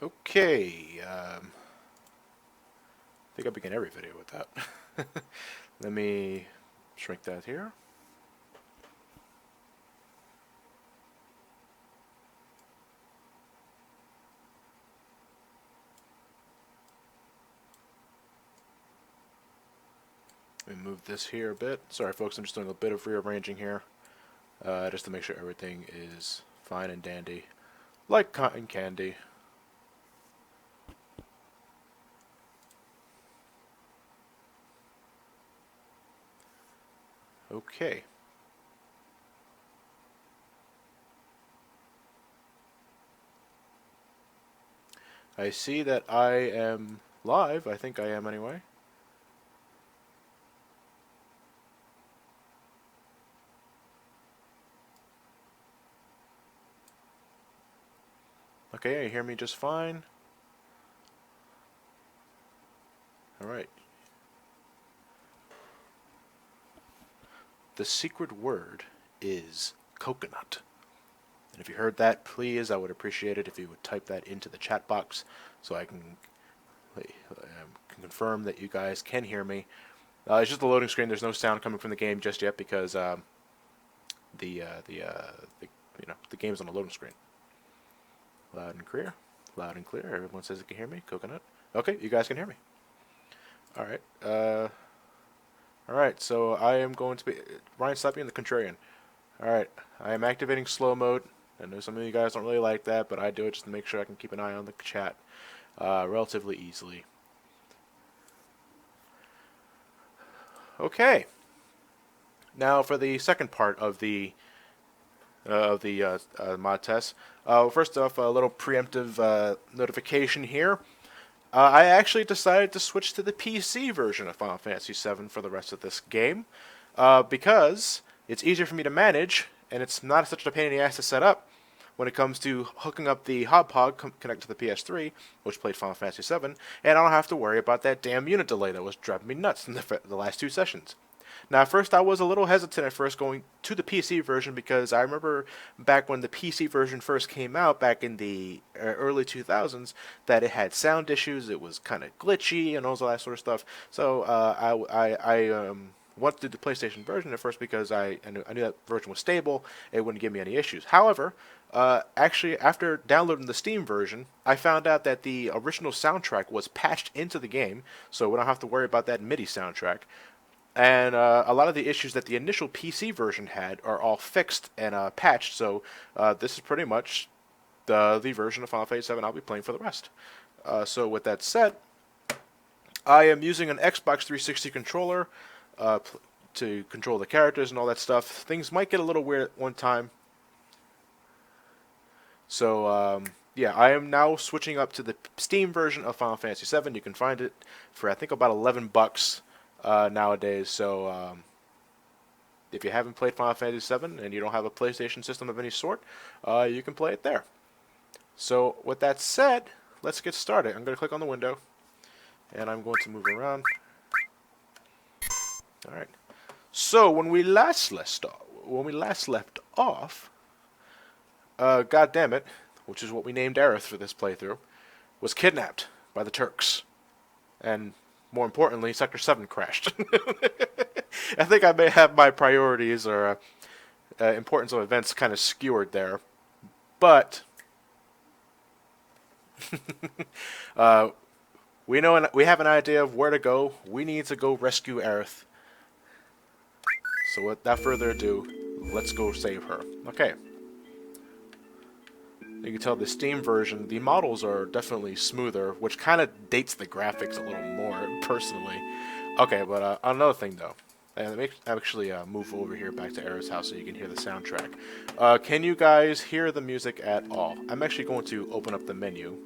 Okay, I think I begin every video with that. Let me shrink that here. Let me move this here a bit. Sorry folks, I'm just doing a bit of rearranging here, just to make sure everything is fine and dandy, like cotton candy. Okay. I see that I am live. I think I am anyway. Okay, you hear me just fine. Alright. The secret word is coconut. And if you heard that, please, I would appreciate it if you would type that into the chat box so I can confirm that you guys can hear me. It's just a loading screen. There's no sound coming from the game just yet because the game's on a loading screen. Loud and clear. Loud and clear. Everyone says it can hear me. Coconut. Okay, you guys can hear me. All right. All right. So I am going to be Ryan Slappy and the Contrarian. All right. I am activating slow mode. I know some of you guys don't really like that, but I do it just to make sure I can keep an eye on the chat relatively easily. Okay. Now for the second part of the mod test. First off, a little preemptive notification here. I actually decided to switch to the PC version of Final Fantasy VII for the rest of this game because it's easier for me to manage and it's not such a pain in the ass to set up when it comes to hooking up the hotpod connected to the PS3, which played Final Fantasy VII, and I don't have to worry about that damn unit delay that was driving me nuts in the last two sessions. Now, at first, I was a little hesitant at first going to the PC version because I remember back when the PC version first came out, back in the early 2000s, that it had sound issues, it was kind of glitchy, and all that sort of stuff. So I wanted to do the PlayStation version at first because I knew that version was stable, it wouldn't give me any issues. However, actually, after downloading the Steam version, I found out that the original soundtrack was patched into the game, so we don't have to worry about that MIDI soundtrack. And a lot of the issues that the initial PC version had are all fixed and patched, so this is pretty much the version of Final Fantasy VII I'll be playing for the rest. So with that said, I am using an Xbox 360 controller to control the characters and all that stuff. Things might get a little weird at one time. So yeah, I am now switching up to the Steam version of Final Fantasy VII. You can find it for I think about $11 nowadays. So if you haven't played Final Fantasy VII and you don't have a PlayStation system of any sort, you can play it there. So with that said, let's get started. I'm going to click on the window, and I'm going to move around. All right. So when we last left off, God damn it, which is what we named Aerith for this playthrough, was kidnapped by the Turks, and more importantly, Sector 7 crashed. I think I may have my priorities or importance of events kind of skewered there, but we have an idea of where to go. We need to go rescue Aerith. So without further ado, let's go save her. Okay. You can tell the Steam version, the models are definitely smoother, which kind of dates the graphics a little more, personally. Okay, but another thing, though. And let me actually move over here back to Aerith's house so you can hear the soundtrack. Can you guys hear the music at all? I'm actually going to open up the menu,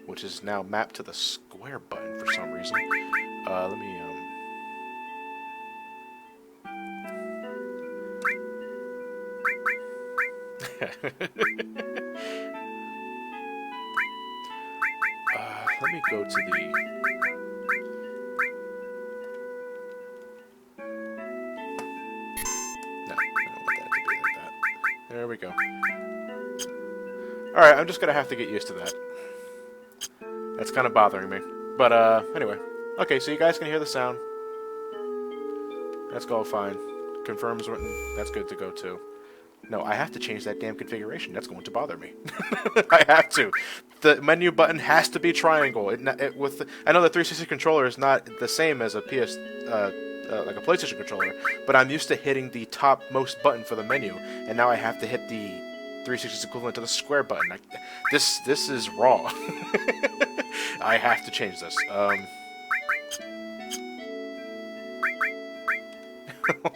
which is now mapped to the square button for some reason. Let me... let me go to the... No, I don't want that to be like that. There we go. Alright, I'm just gonna have to get used to that. That's kind of bothering me. But, anyway. Okay, so you guys can hear the sound. That's all fine. Confirms written. That's good to go, too. No, I have to change that damn configuration. That's going to bother me. I have to. The menu button has to be triangle. I know the 360 controller is not the same as a like a PlayStation controller, but I'm used to hitting the topmost button for the menu, and now I have to hit the 360's equivalent to the square button. This is raw. I have to change this.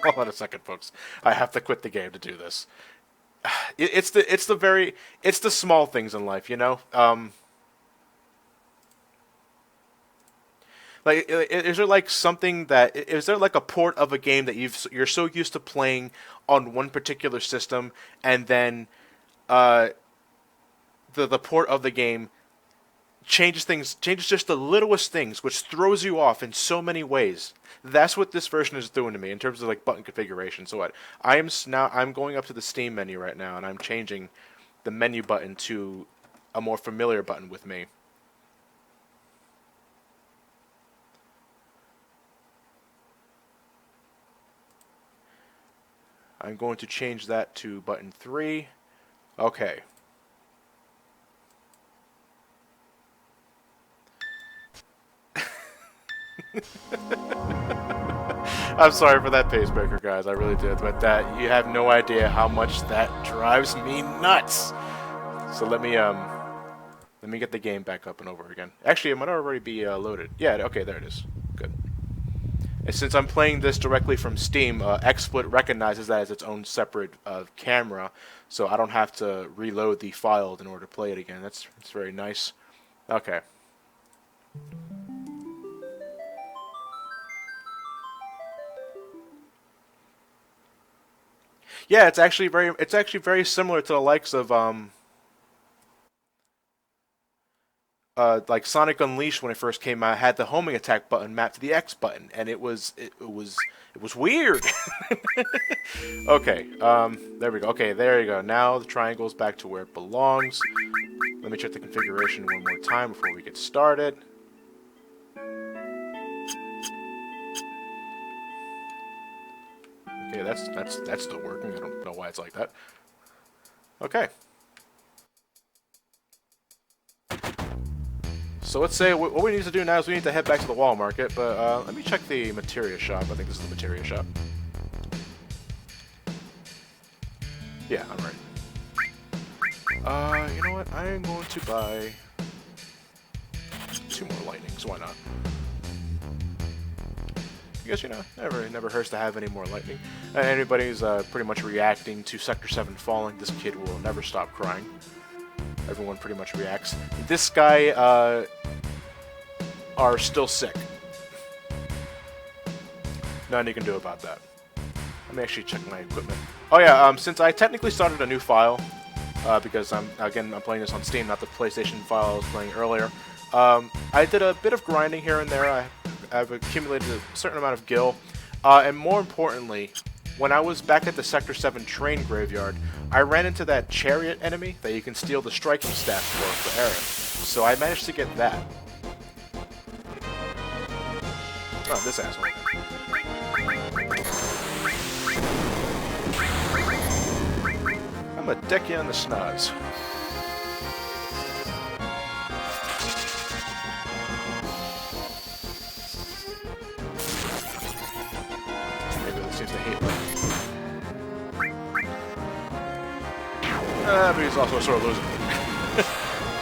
Hold on a second, folks. I have to quit the game to do this. It's the small things in life, you know. Like, is there like something that is there like a port of a game that you're so used to playing on one particular system, and then the port of the game changes just the littlest things, which throws you off in so many ways. That's what this version is doing to me in terms of like button configuration. So what? I'm going up to the Steam menu right now, and I'm changing the menu button to a more familiar button with me. I'm going to change that to button 3. Okay. I'm sorry for that pacemaker, guys. I really did. But you have no idea how much that drives me nuts. So let me get the game back up and over again. Actually, it might already be loaded. Yeah, okay, there it is. Good. And since I'm playing this directly from Steam, XSplit recognizes that as its own separate camera, so I don't have to reload the file in order to play it again. That's very nice. Okay. Yeah, it's actually very similar to the likes of like Sonic Unleashed when it first came out, had the homing attack button mapped to the X button, and it was weird. Okay, there we go. Okay, there you go. Now the triangle's back to where it belongs. Let me check the configuration one more time before we get started. Okay, that's still working. I don't know why it's like that. Okay. So let's say what we need to do now is we need to head back to the wall market, but let me check the materia shop. I think this is the materia shop. Yeah, I'm right. You know what? I am going to buy 2 more lightnings. Why not? I guess, you know, never hurts to have any more lightning. Anybody's pretty much reacting to Sector 7 falling. This kid will never stop crying. Everyone pretty much reacts. This guy are still sick. Nothing you can do about that. Let me actually check my equipment. Oh yeah, since I technically started a new file, because I'm playing this on Steam, not the PlayStation file I was playing earlier. I did a bit of grinding here and there. I've accumulated a certain amount of gil, and more importantly, when I was back at the Sector 7 train graveyard, I ran into that chariot enemy that you can steal the striking staff for Aerith. So I managed to get that. Oh, this asshole. I'm gonna deck you on the schnoz. Maybe this seems to hate me. But he's also sort of losing.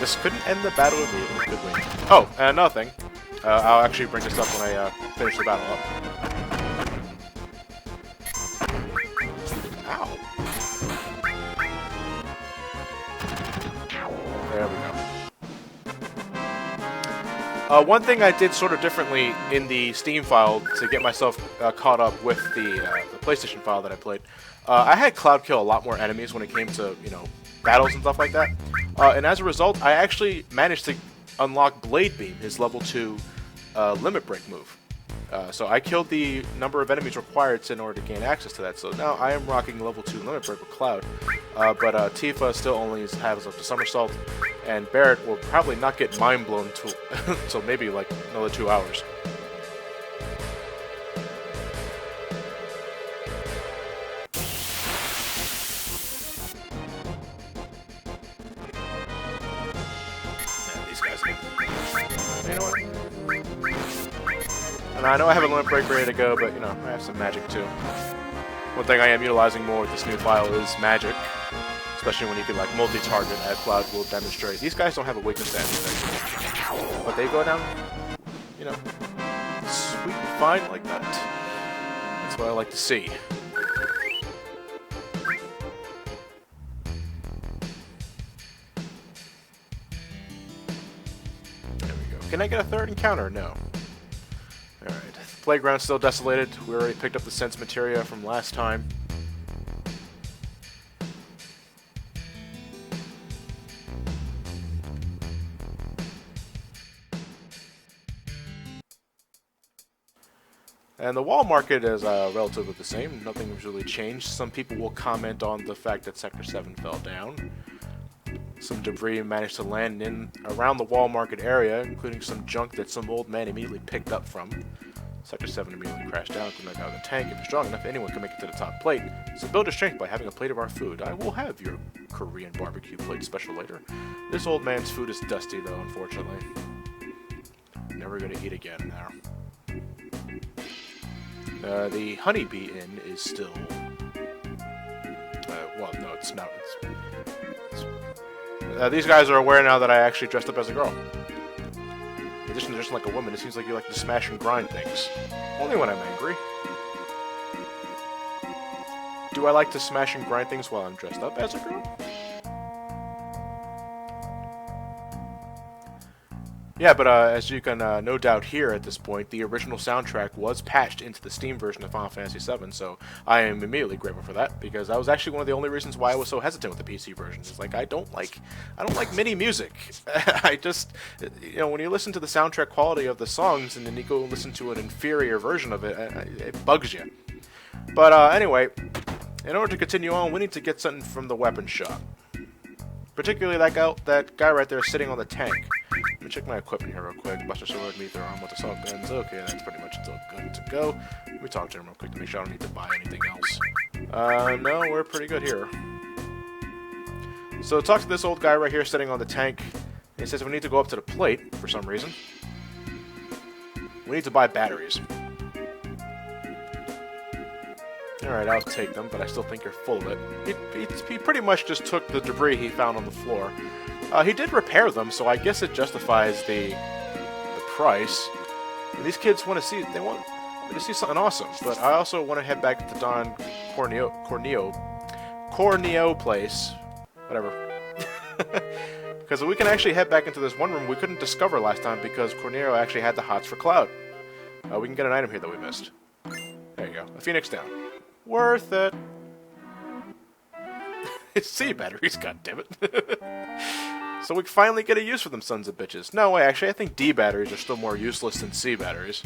Just couldn't end the battle immediately, could we? Oh, and another thing. I'll actually bring this up when I finish the battle up. Ow. There we go. One thing I did sort of differently in the Steam file to get myself caught up with the PlayStation file that I played, I had cloud kill a lot more enemies when it came to, you know, battles and stuff like that. And as a result, I actually managed to unlock Blade Beam, his level 2 limit break move. So I killed the number of enemies required in order to gain access to that. So now I am rocking level 2 Limit Break with Cloud. But Tifa still only has up to Somersault, and Barrett will probably not get mind blown until maybe like another 2 hours. You know what? And I know I have a Limit Break ready to go, but you know, I have some magic too. One thing I am utilizing more with this new file is magic, especially when you can like multi-target, as Cloud will demonstrate. These guys don't have a weakness to anything, but they go down, you know, sweet and fine like that. That's what I like to see. Can I get a third encounter? No. Alright. Playground's still desolated. We already picked up the sense materia from last time. And the wall market is relatively the same. Nothing's really changed. Some people will comment on the fact that Sector 7 fell down. Some debris managed to land in around the wall market area, including some junk that some old man immediately picked up from. Sector 7 immediately crashed down, coming out of the tank. If you're strong enough, anyone can make it to the top plate. So build your strength by having a plate of our food. I will have your Korean barbecue plate special later. This old man's food is dusty, though, unfortunately. Never gonna eat again now. The Honeybee Inn is still... well, no, it's not. These guys are aware now that I actually dressed up as a girl. In addition to dressing like a woman, it seems like you like to smash and grind things. Only when I'm angry. Do I like to smash and grind things while I'm dressed up as a girl? Yeah, but as you can no doubt hear at this point, the original soundtrack was patched into the Steam version of Final Fantasy VII, so I am immediately grateful for that, because that was actually one of the only reasons why I was so hesitant with the PC version. It's like, I don't like MIDI music. I just, you know, when you listen to the soundtrack quality of the songs and then you go listen to an inferior version of it, it bugs you. But anyway, in order to continue on, we need to get something from the weapon shop. Particularly that guy right there sitting on the tank. Let me check my equipment here real quick. Buster Sword, Meteor Arm with assault guns. Okay, that's pretty much still good to go. Let me talk to him real quick to make sure I don't need to buy anything else. No, we're pretty good here. So talk to this old guy right here sitting on the tank. He says we need to go up to the plate for some reason. We need to buy batteries. Alright, I'll take them, but I still think you're full of it. He pretty much just took the debris he found on the floor. He did repair them, so I guess it justifies the price. And these kids want to see something awesome, but I also want to head back to the Don Corneo place, whatever. Because we can actually head back into this one room we couldn't discover last time because Corneo actually had the hots for Cloud. We can get an item here that we missed. There you go, a Phoenix down. Worth it. C batteries, goddammit. So we can finally get a use for them sons of bitches. No way, actually, I think D batteries are still more useless than C batteries.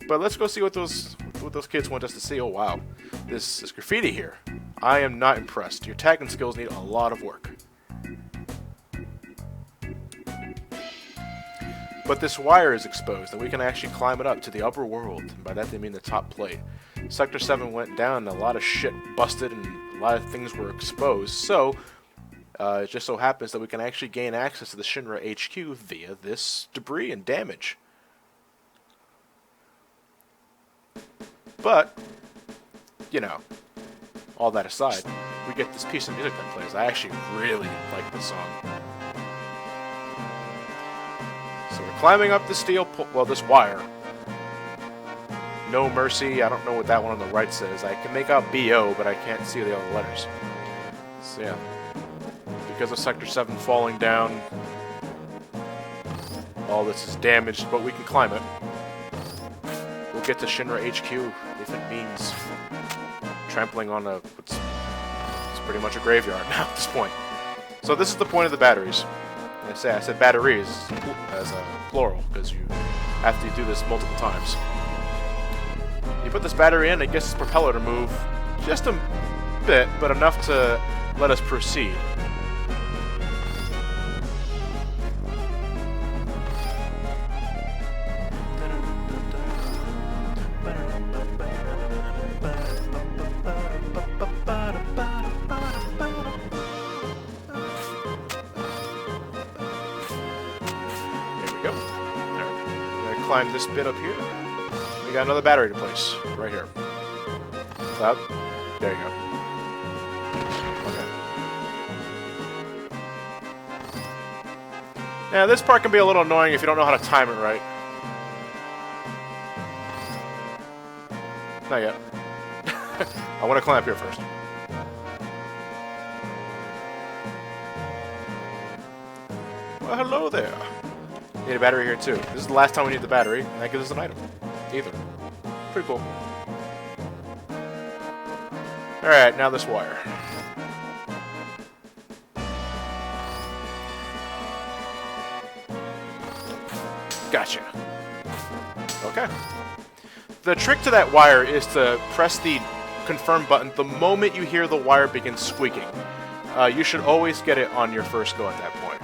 But let's go see what those kids want us to see. Oh wow, this graffiti here. I am not impressed. Your tagging skills need a lot of work. But this wire is exposed, and we can actually climb it up to the upper world. And by that they mean the top plate. Sector 7 went down, and a lot of shit busted, and a lot of things were exposed. So, it just so happens that we can actually gain access to the Shinra HQ via this debris and damage. But, you know, all that aside, we get this piece of music that plays. I actually really like this song. So we're climbing up the this wire. No Mercy, I don't know what that one on the right says. I can make out BO, but I can't see the other letters. So yeah. Because of Sector 7 falling down, all this is damaged, but we can climb it. We'll get to Shinra HQ if it means trampling on it's pretty much a graveyard now at this point. So this is the point of the batteries. I said batteries as a plural, because you after you do this multiple times. You put this battery in, it gets its propeller to move just a bit, but enough to let us proceed. Climb this bit up here. We got another battery to place right here. Cloud. There you go. Okay. Now this part can be a little annoying if you don't know how to time it right. Not yet. I want to climb up here first. Well, hello there. Need a battery here too. This is the last time we need the battery, and that gives us an item. Either. Pretty cool. Alright, now this wire. Gotcha. Okay. The trick to that wire is to press the confirm button the moment you hear the wire begin squeaking. You should always get it on your first go at that point.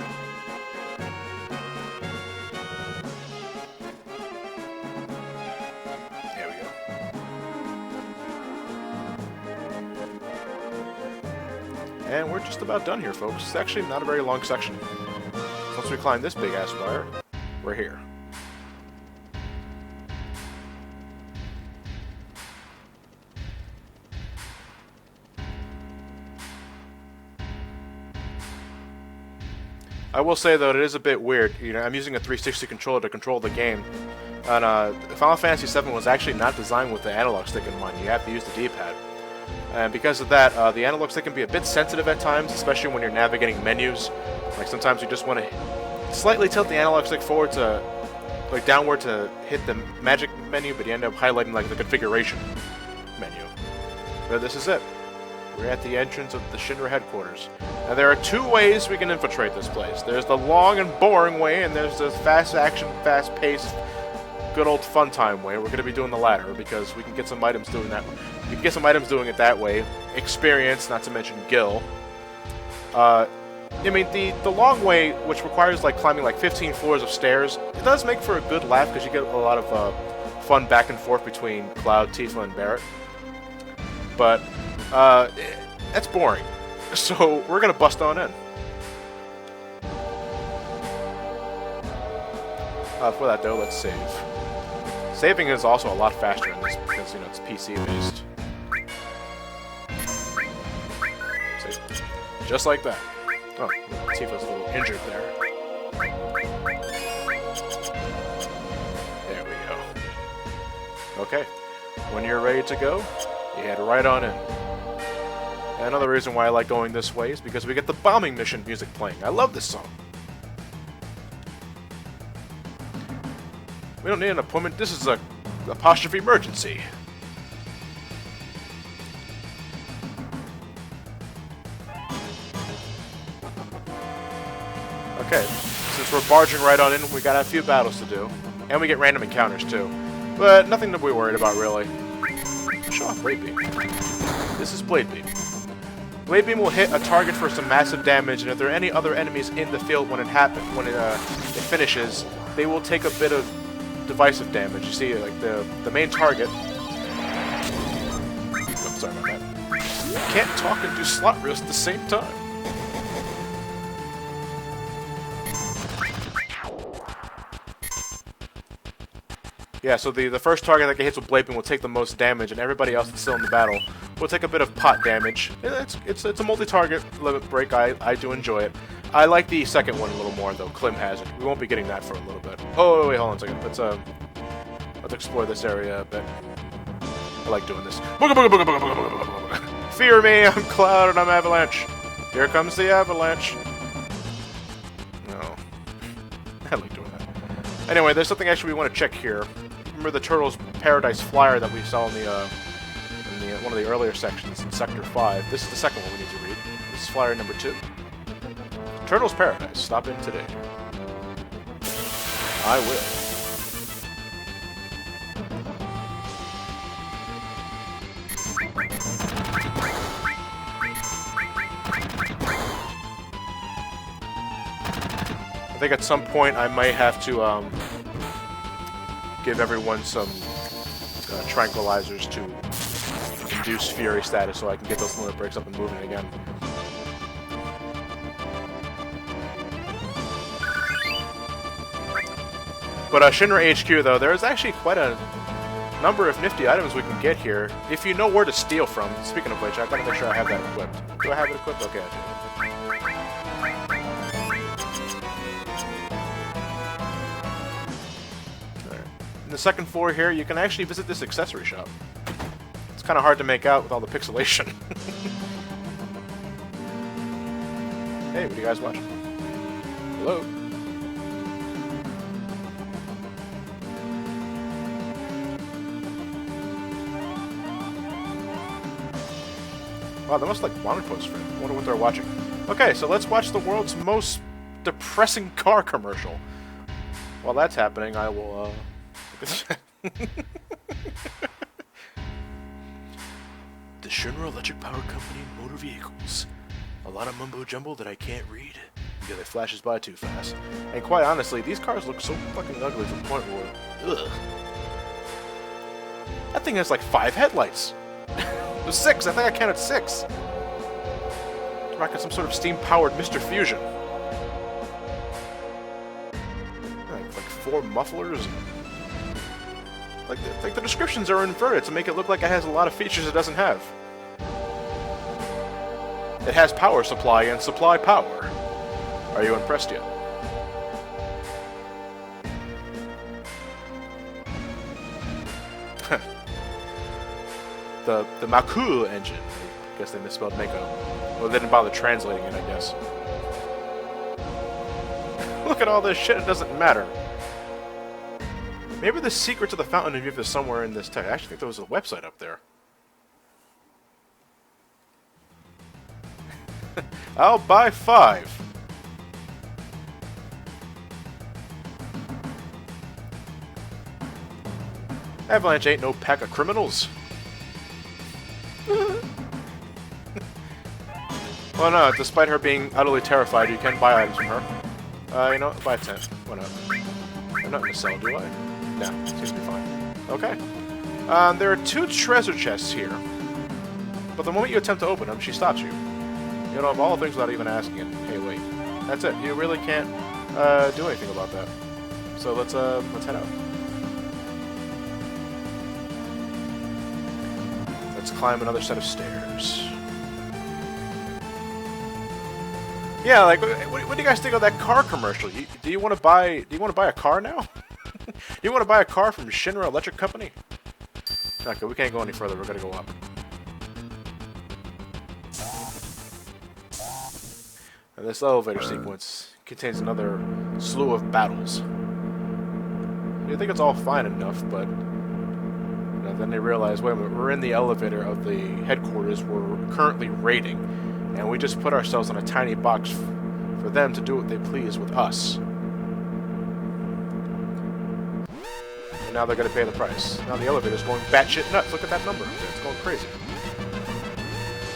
And we're just about done here, folks. It's actually not a very long section. Once we climb this big-ass wire, we're here. I will say, though, it is a bit weird. You know, I'm using a 360 controller to control the game. And Final Fantasy VII was actually not designed with the analog stick in mind. You have to use the D-pad. And because of that, the analog stick can be a bit sensitive at times, especially when you're navigating menus. Like sometimes you just want to slightly tilt the analog stick forward to, like downward to hit the magic menu, but you end up highlighting like the configuration menu. But this is it. We're at the entrance of the Shinra headquarters. Now there are two ways we can infiltrate this place. There's the long and boring way, and there's the fast action, fast paced, good old fun time way. We're going to be doing the latter because we can get some items doing that. You can get some items doing it that way. Experience, not to mention Gil. I mean, the long way, which requires like climbing like 15 floors of stairs, it does make for a good laugh because you get a lot of fun back and forth between Cloud, Tifa, and Barret. But that's boring. So we're going to bust on in. For that though, let's save. Saving is also a lot faster in this because, you know, it's PC based. Save. Just like that. Oh, Tifa's a little injured there. There we go. Okay. When you're ready to go, you head right on in. And another reason why I like going this way is because we get the bombing mission music playing. I love this song. We don't need an appointment. This is a apostrophe emergency. Okay, since we're barging right on in, we got a few battles to do. And we get random encounters too. But nothing to be worried about, really. Show off Blade Beam. This is Blade Beam. Blade Beam will hit a target for some massive damage, and if there are any other enemies in the field when it finishes, they will take a bit of divisive damage. You see, like the main target. Oh, sorry about that. You can't talk and do slot reels at the same time. Yeah, so the first target that hits with Blade Beam will take the most damage, and everybody else that's still in the battle will take a bit of pot damage. It's a multi-target limit break. I do enjoy it. I like the second one a little more, though. Clim Hazard. We won't be getting that for a little bit. Oh, wait, hold on a second. Let's explore this area a bit. I like doing this. Booga, booga, booga, booga, booga, booga, booga, booga. Fear me, I'm Cloud and I'm Avalanche. Here comes the Avalanche. No. I like doing that. Anyway, there's something actually we want to check here. Remember the Turtles Paradise flyer that we saw in one of the earlier sections in Sector 5. This is the second one we need to read. This is flyer number 2. Turtles Paradise. Stop in today. I will. I think at some point I might have to give everyone some tranquilizers to induce fury status so I can get those limit breaks up and moving again. But Shinra HQ, though, there is actually quite a number of nifty items we can get here if you know where to steal from. Speaking of which, I gotta make sure I have that equipped. Do I have it equipped? Okay, I do. Alright. In the second floor here, you can actually visit this accessory shop. It's kind of hard to make out with all the pixelation. Hey, what are you guys watching? Hello? Wow, they must like wanted posts for it. I wonder what they're watching. Okay, so let's watch the world's most depressing car commercial. While that's happening, I will, The Shinra Electric Power Company Motor Vehicles. A lot of mumbo-jumbo that I can't read because it flashes by too fast. And quite honestly, these cars look so fucking ugly to the point where... Ugh. That thing has like 5 headlights. It was 6. I think I counted 6. Rocking some sort of steam-powered Mr. Fusion. Like 4 mufflers. Like the descriptions are inverted to make it look like it has a lot of features it doesn't have. It has power supply and supply power. Are you impressed yet? The Maku engine. I guess they misspelled Mako. Well, they didn't bother translating it, I guess. Look at all this shit, it doesn't matter. Maybe the secret to the Fountain of Youth is somewhere in this text. I actually think there was a website up there. I'll buy 5. Avalanche ain't no pack of criminals. Well, no, despite her being utterly terrified, you can buy items from her. You know what? Buy 10. Why not? I'm not gonna sell, do I? No, seems to be fine. Okay. There are 2 treasure chests here. But the moment you attempt to open them, she stops you. You know, of all things without even asking it. Hey, wait. That's it. You really can't do anything about that. So let's head out. Let's climb another set of stairs. Yeah, like, what do you guys think of that car commercial? Do you want to buy a car now? You want to buy a car from Shinra Electric Company? Okay, we can't go any further. We're gonna go up. And this elevator sequence contains another slew of battles. You think it's all fine enough, but then they realize, wait a minute, we're in the elevator of the headquarters we're currently raiding, and we just put ourselves in a tiny box for them to do what they please with us. And now they're going to pay the price. Now the elevator's going batshit nuts. Look at that number up there. It's going crazy.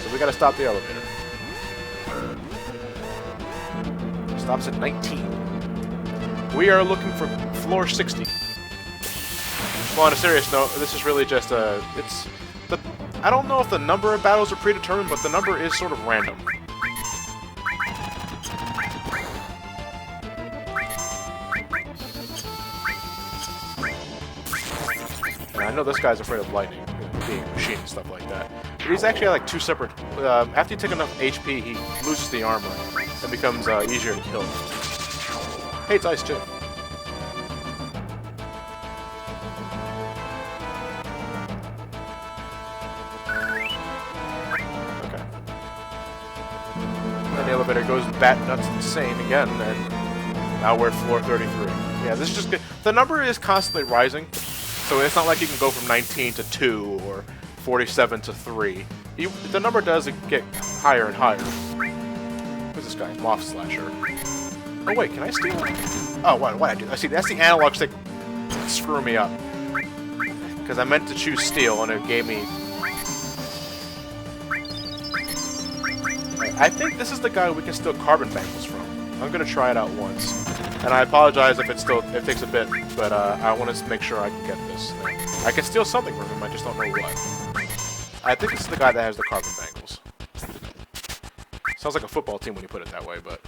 So we got to stop the elevator. Stops at 19. We are looking for floor 60. Well, on a serious note, this is really just I don't know if the number of battles are predetermined, but the number is sort of random. And I know this guy's afraid of lightning, being a machine and stuff like that. But he's actually like 2 separate... after you take enough HP, he loses the armor and becomes easier to kill. Hates ice too. The elevator goes bat nuts insane again, and now we're at floor 33. Yeah, this is just good. The number is constantly rising, so it's not like you can go from 19 to 2 or 47 to 3. The number does get higher and higher. Who's this guy? Moth Slasher. Oh wait, can I steal it? Oh, why did I do that? I see, that's the analog stick screwing me up. Because I meant to choose steel, and it gave me... I think this is the guy we can steal carbon bangles from. I'm going to try it out once. And I apologize if it takes a bit, but I want to make sure I can get this. I can steal something from him, I just don't know what. I think this is the guy that has the carbon bangles. Sounds like a football team when you put it that way, but...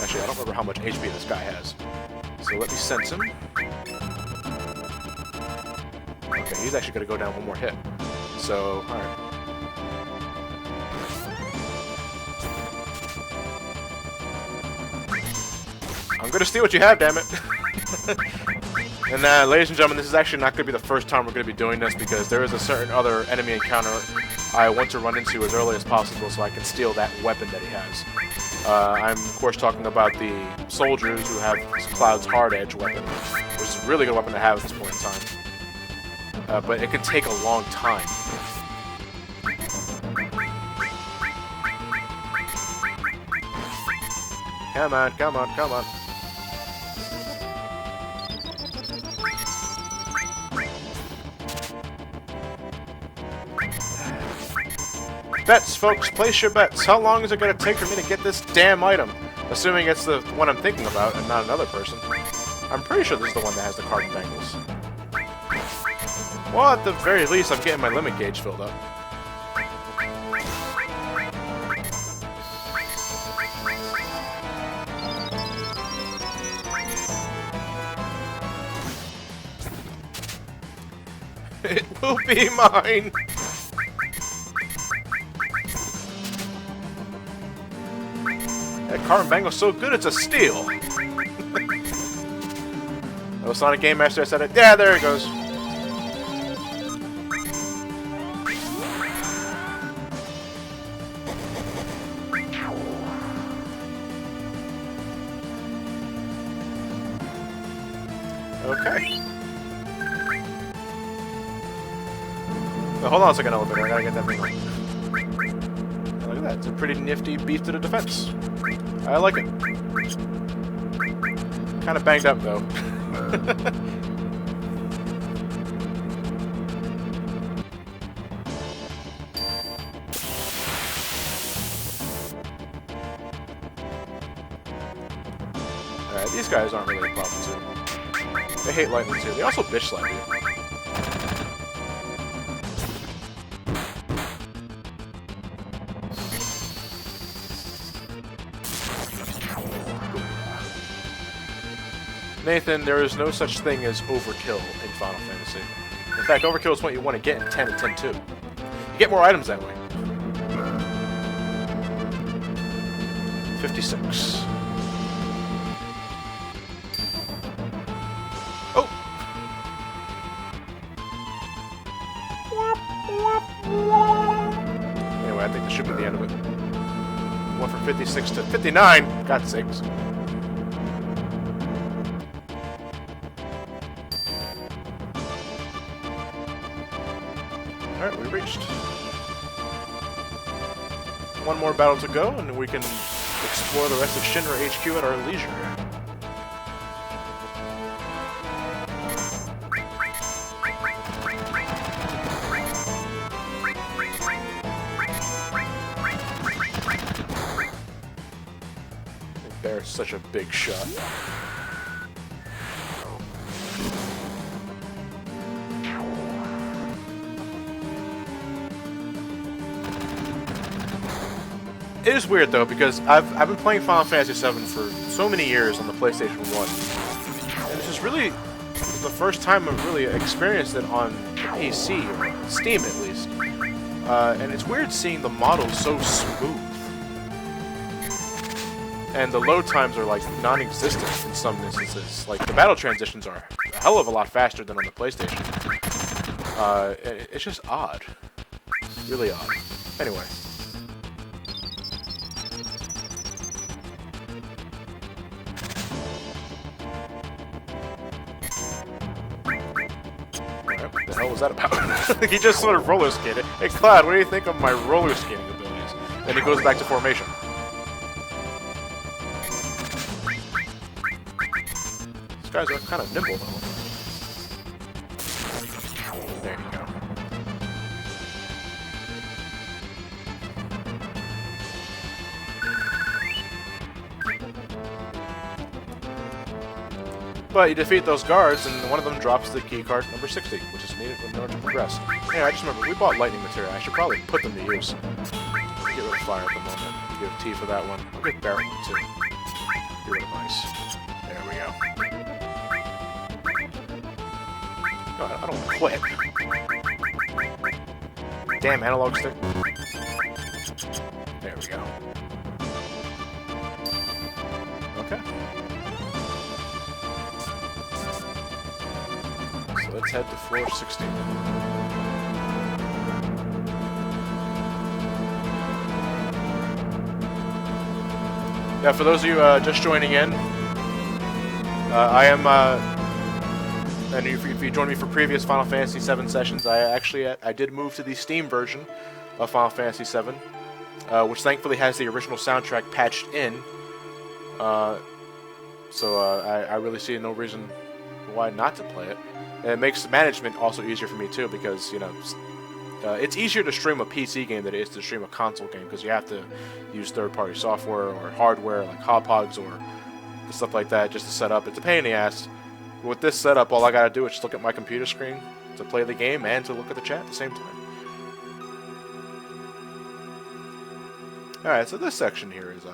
Actually, I don't remember how much HP this guy has. So let me sense him. Okay, he's actually going to go down one more hit. So, alright. I'm going to steal what you have, damn it. And ladies and gentlemen, this is actually not going to be the first time we're going to be doing this, because there is a certain other enemy encounter I want to run into as early as possible so I can steal that weapon that he has. I'm, of course, talking about the soldiers who have Cloud's Hard Edge weapon, which is a really good weapon to have at this point in time. But it can take a long time. Come on, come on, come on. Bets, folks. Place your bets. How long is it going to take for me to get this damn item? Assuming it's the one I'm thinking about and not another person. I'm pretty sure this is the one that has the carbon bangles. Well, at the very least, I'm getting my limit gauge filled up. It will be mine! That carbon bangle's so good, it's a steal! Oh, Sonic Game Master, I said it. Yeah, there it goes. Okay. Now, hold on a second, elevator. I gotta get that thing on. Look at that. It's a pretty nifty beef to the defense. I like it. Kind of banged up, though. Alright, these guys aren't really a problem, too. They hate lightning, too. They also bitch slap you. Nathan, there is no such thing as overkill in Final Fantasy. In fact, overkill is what you want to get in 10 and 10-2. You get more items that way. 56. Oh! Anyway, I think this should be the end of it. Went from 56 to 59! God's sakes. Alright, we reached. One more battle to go, and we can explore the rest of Shinra HQ at our leisure. They're such a big shot. It is weird though, because I've been playing Final Fantasy VII for so many years on the PlayStation 1, and this is really the first time I've really experienced it on the PC, or Steam at least. And it's weird seeing the models so smooth, and the load times are like non-existent in some instances. Like the battle transitions are a hell of a lot faster than on the PlayStation. It's just odd, really odd. Anyway. What the hell was that about? He just sort of roller skated. Hey Cloud, what do you think of my roller skating abilities? Then he goes back to formation. guys are kind of nimble, though. There you go. But you defeat those guards, and one of them drops the key card number 60, which is needed in order to progress. Hey, I just remember, we bought lightning material. I should probably put them to use. Get rid of fire at the moment. Give T for that one. I'll get Barret one, too. Get rid of ice. There we go. No, I don't want to quit. Damn analog stick. There we go. Okay. So let's head to floor 60. Yeah, for those of you just joining in, I am, and if you joined me for previous Final Fantasy VII sessions, I did move to the Steam version of Final Fantasy VII, which thankfully has the original soundtrack patched in. So I really see no reason why not to play it. And it makes management also easier for me too, because you know it's easier to stream a PC game than it is to stream a console game, because you have to use third-party software or hardware like hotpogs or stuff like that just to set up. It's a pain in the ass. With this setup, all I gotta do is just look at my computer screen to play the game and to look at the chat at the same time. Alright, so this section here is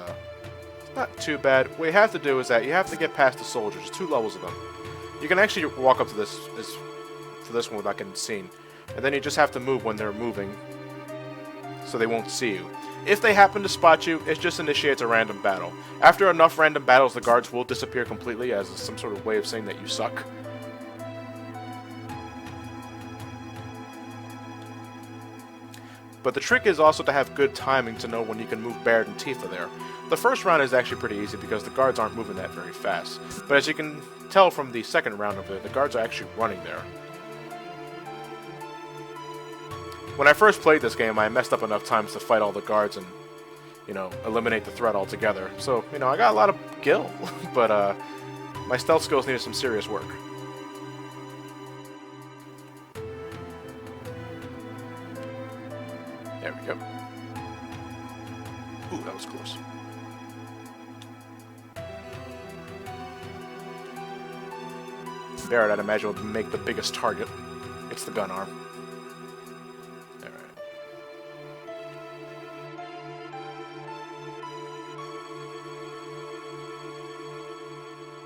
not too bad. What you have to do is that you have to get past the soldiers. There's 2 levels of them. You can actually walk up to this one without getting seen. And then you just have to move when they're moving, so they won't see you. If they happen to spot you, it just initiates a random battle. After enough random battles, the guards will disappear completely as some sort of way of saying that you suck. But the trick is also to have good timing to know when you can move Barret and Tifa there. The first round is actually pretty easy because the guards aren't moving that very fast. But as you can tell from the second round of it, the guards are actually running there. When I first played this game, I messed up enough times to fight all the guards and, you know, eliminate the threat altogether. So, you know, I got a lot of gil, but my stealth skills needed some serious work. There we go. Ooh, that was close. Barret, I'd imagine, would make the biggest target. It's the gun arm. Alright.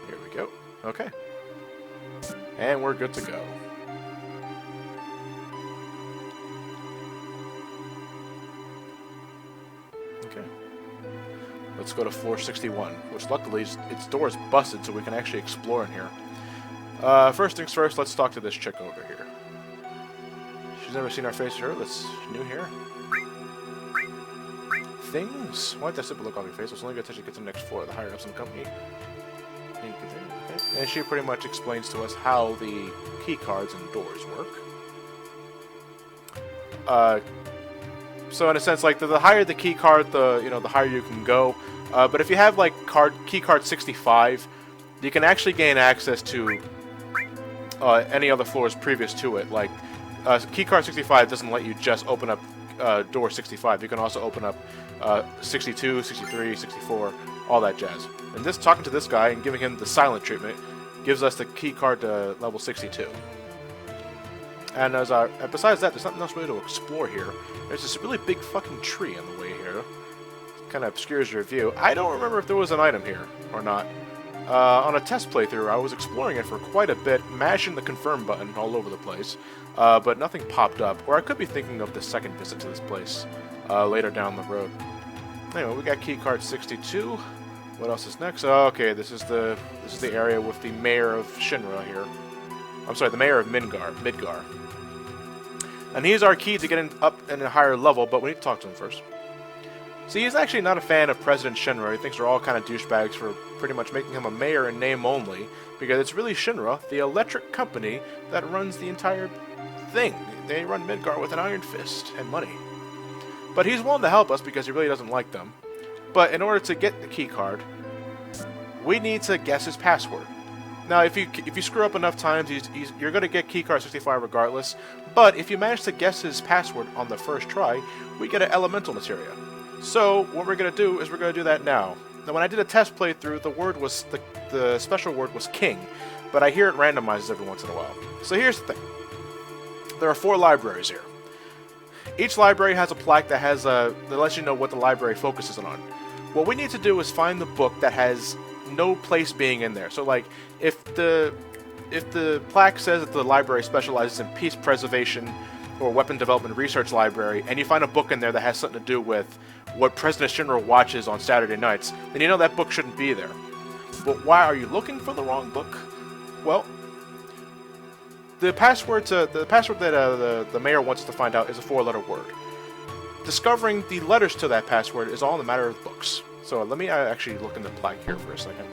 Here we go. Okay. And we're good to go. Okay. Let's go to floor 61, which luckily its door is busted so we can actually explore in here. First things first, let's talk to this chick over here. She's never seen our face or her. She's new here. Things? Why did that simple look off your face? It's only good until she gets to the next floor, the higher ups in the company. Okay. And she pretty much explains to us how the key cards and doors work. So in a sense, like the higher the key card, the higher you can go. But if you have like key card 65, you can actually gain access to any other floors previous to it. Like keycard 65 doesn't let you just open up door 65. You can also open up 62, 63, 64, all that jazz. And this talking to this guy and giving him the silent treatment gives us the keycard to level 62. And besides that, there's nothing else really to explore here. There's this really big fucking tree in the way here. Kind of obscures your view. I don't remember if there was an item here or not. On a test playthrough, I was exploring it for quite a bit, mashing the confirm button all over the place, but nothing popped up. Or I could be thinking of the second visit to this place later down the road. Anyway, we got keycard 62. What else is next? Oh, okay, this is the area with the mayor of Shinra here. I'm sorry, the mayor of Midgar. And he's our key to getting up in a higher level, but we need to talk to him first. See, he's actually not a fan of President Shinra. He thinks they're all kind of douchebags for pretty much making him a mayor in name only, because it's really Shinra, the electric company, that runs the entire thing. They run Midgar with an iron fist and money. But he's willing to help us because he really doesn't like them. But in order to get the key card, we need to guess his password. Now, if you screw up enough times, you're going to get keycard 65 regardless. But if you manage to guess his password on the first try, we get an elemental materia. So what we're going to do is we're going to do that now. Now, when I did a test playthrough, the special word was king, but I hear it randomizes every once in a while. So here's the thing: there are 4 libraries here. Each library has a plaque that lets you know what the library focuses on. What we need to do is find the book that has no place being in there. So, like, if the plaque says that the library specializes in peace preservation or weapon development research library, and you find a book in there that has something to do with what President Shinra watches on Saturday nights, then you know that book shouldn't be there. But why are you looking for the wrong book? Well, the password that the mayor wants us to find out is a 4-letter word. Discovering the letters to that password is all in the matter of books. So let me actually look in the plaque here for a second.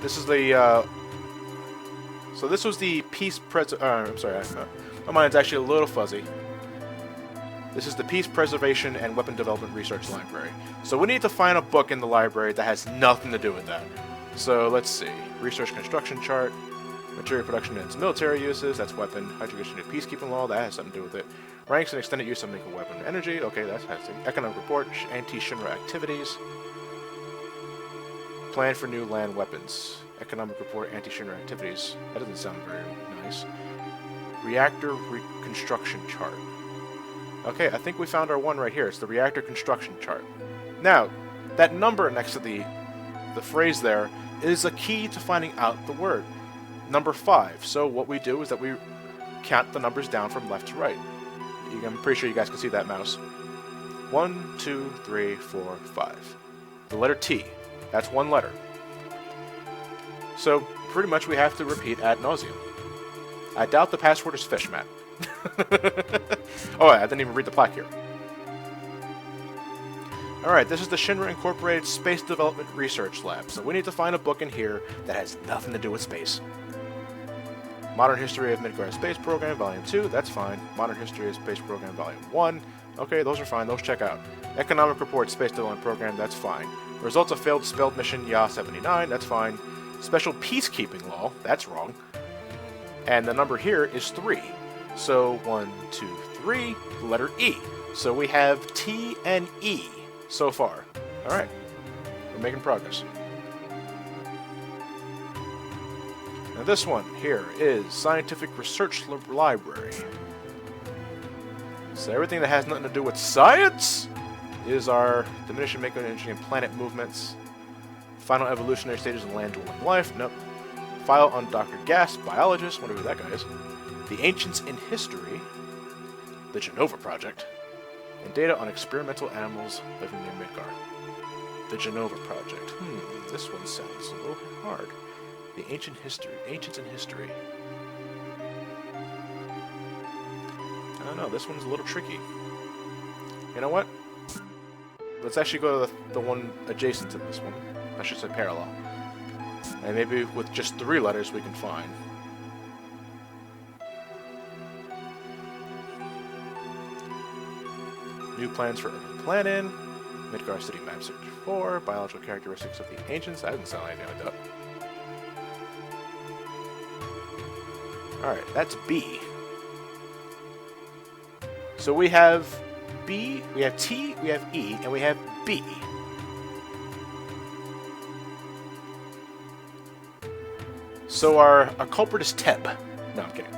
This is the so this was the peace I'm sorry, my mind's actually a little fuzzy. This is the Peace Preservation and Weapon Development Research Library. So we need to find a book in the library that has nothing to do with that. So let's see. Research construction chart, material production and its military uses, that's weapon. Hydrogen and peacekeeping law, that has something to do with it. Ranks and extended use of nuclear weapon energy, okay, that's fancy. Economic report, anti-Shinra activities. Plan for new land weapons. Economic report, anti-Shinra activities. That doesn't sound very nice. Reactor reconstruction chart. Okay, I think we found our one right here. It's the reactor construction chart. Now, that number next to the phrase there is a key to finding out the word. Number 5. So what we do is that we count the numbers down from left to right. I'm pretty sure you guys can see that mouse. 1, 2, 3, 4, 5. The letter T. That's one letter. So pretty much we have to repeat ad nauseum. I doubt the password is fishmat. Oh, I didn't even read the plaque here. Alright, this is the Shinra Incorporated Space Development Research Lab, so we need to find a book in here that has nothing to do with space. Modern History of Midgar Space Program, Volume 2, that's fine. Modern History of Space Program, Volume 1, okay, those are fine, those check out. Economic Report Space Development Program, that's fine. Results of Failed Spelled Mission, YA-79, that's fine. Special Peacekeeping Law, that's wrong. And the number here is 3. So 1, 2, 3, letter E. So we have T and E so far. Alright, we're making progress. Now this one here is Scientific Research Library. So everything that has nothing to do with science is our diminishing makeup energy and planet movements. Final evolutionary stages of land-dwelling life. Nope. File on Dr. Gas, biologist. Wonder who that guy is. The Ancients in History, the Genova Project, and data on experimental animals living near Midgar. The Genova Project. This one sounds a little hard. The Ancients in History. I don't know, this one's a little tricky. You know what? Let's actually go to the one adjacent to this one. I should say parallel. And maybe with just 3 letters we can find. New plans for urban planning. Midgar City Map Search 4. Biological characteristics of the ancients. That doesn't sound like anything like that. Alright, that's B. So we have B, we have T, we have E, and we have B. So our culprit is Teb. No, I'm kidding.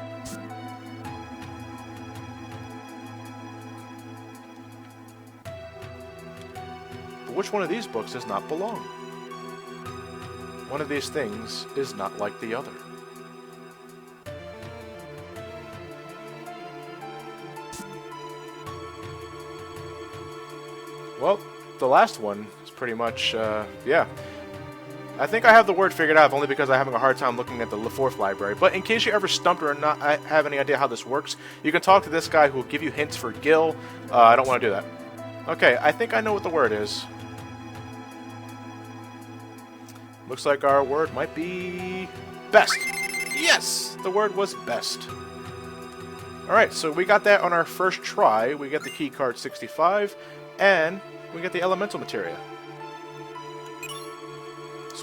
But which one of these books does not belong? One of these things is not like the other. Well, the last one is pretty much, yeah. I think I have the word figured out, only because I'm having a hard time looking at the 4th library. But in case you're ever stumped or not have any idea how this works, you can talk to this guy who will give you hints for Gil. I don't want to do that. Okay, I think I know what the word is. Looks like our word might be best. Yes, the word was best. Alright, so we got that on our first try. We get the key card 65, and we get the elemental materia.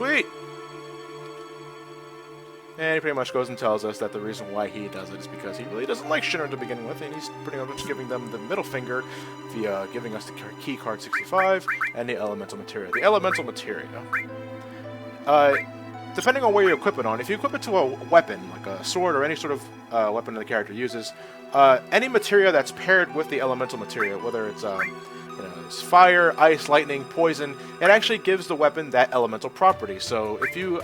Sweet! And he pretty much goes and tells us that the reason why he does it is because he really doesn't like Shinra to begin with, and he's pretty much giving them the middle finger via giving us the key card 65 and the elemental materia. The elemental materia. Depending on where you equip it on, if you equip it to a weapon, like a sword or any sort of weapon the character uses, any materia that's paired with the elemental materia, whether it's it's fire, ice, lightning, poison, it actually gives the weapon that elemental property. So if you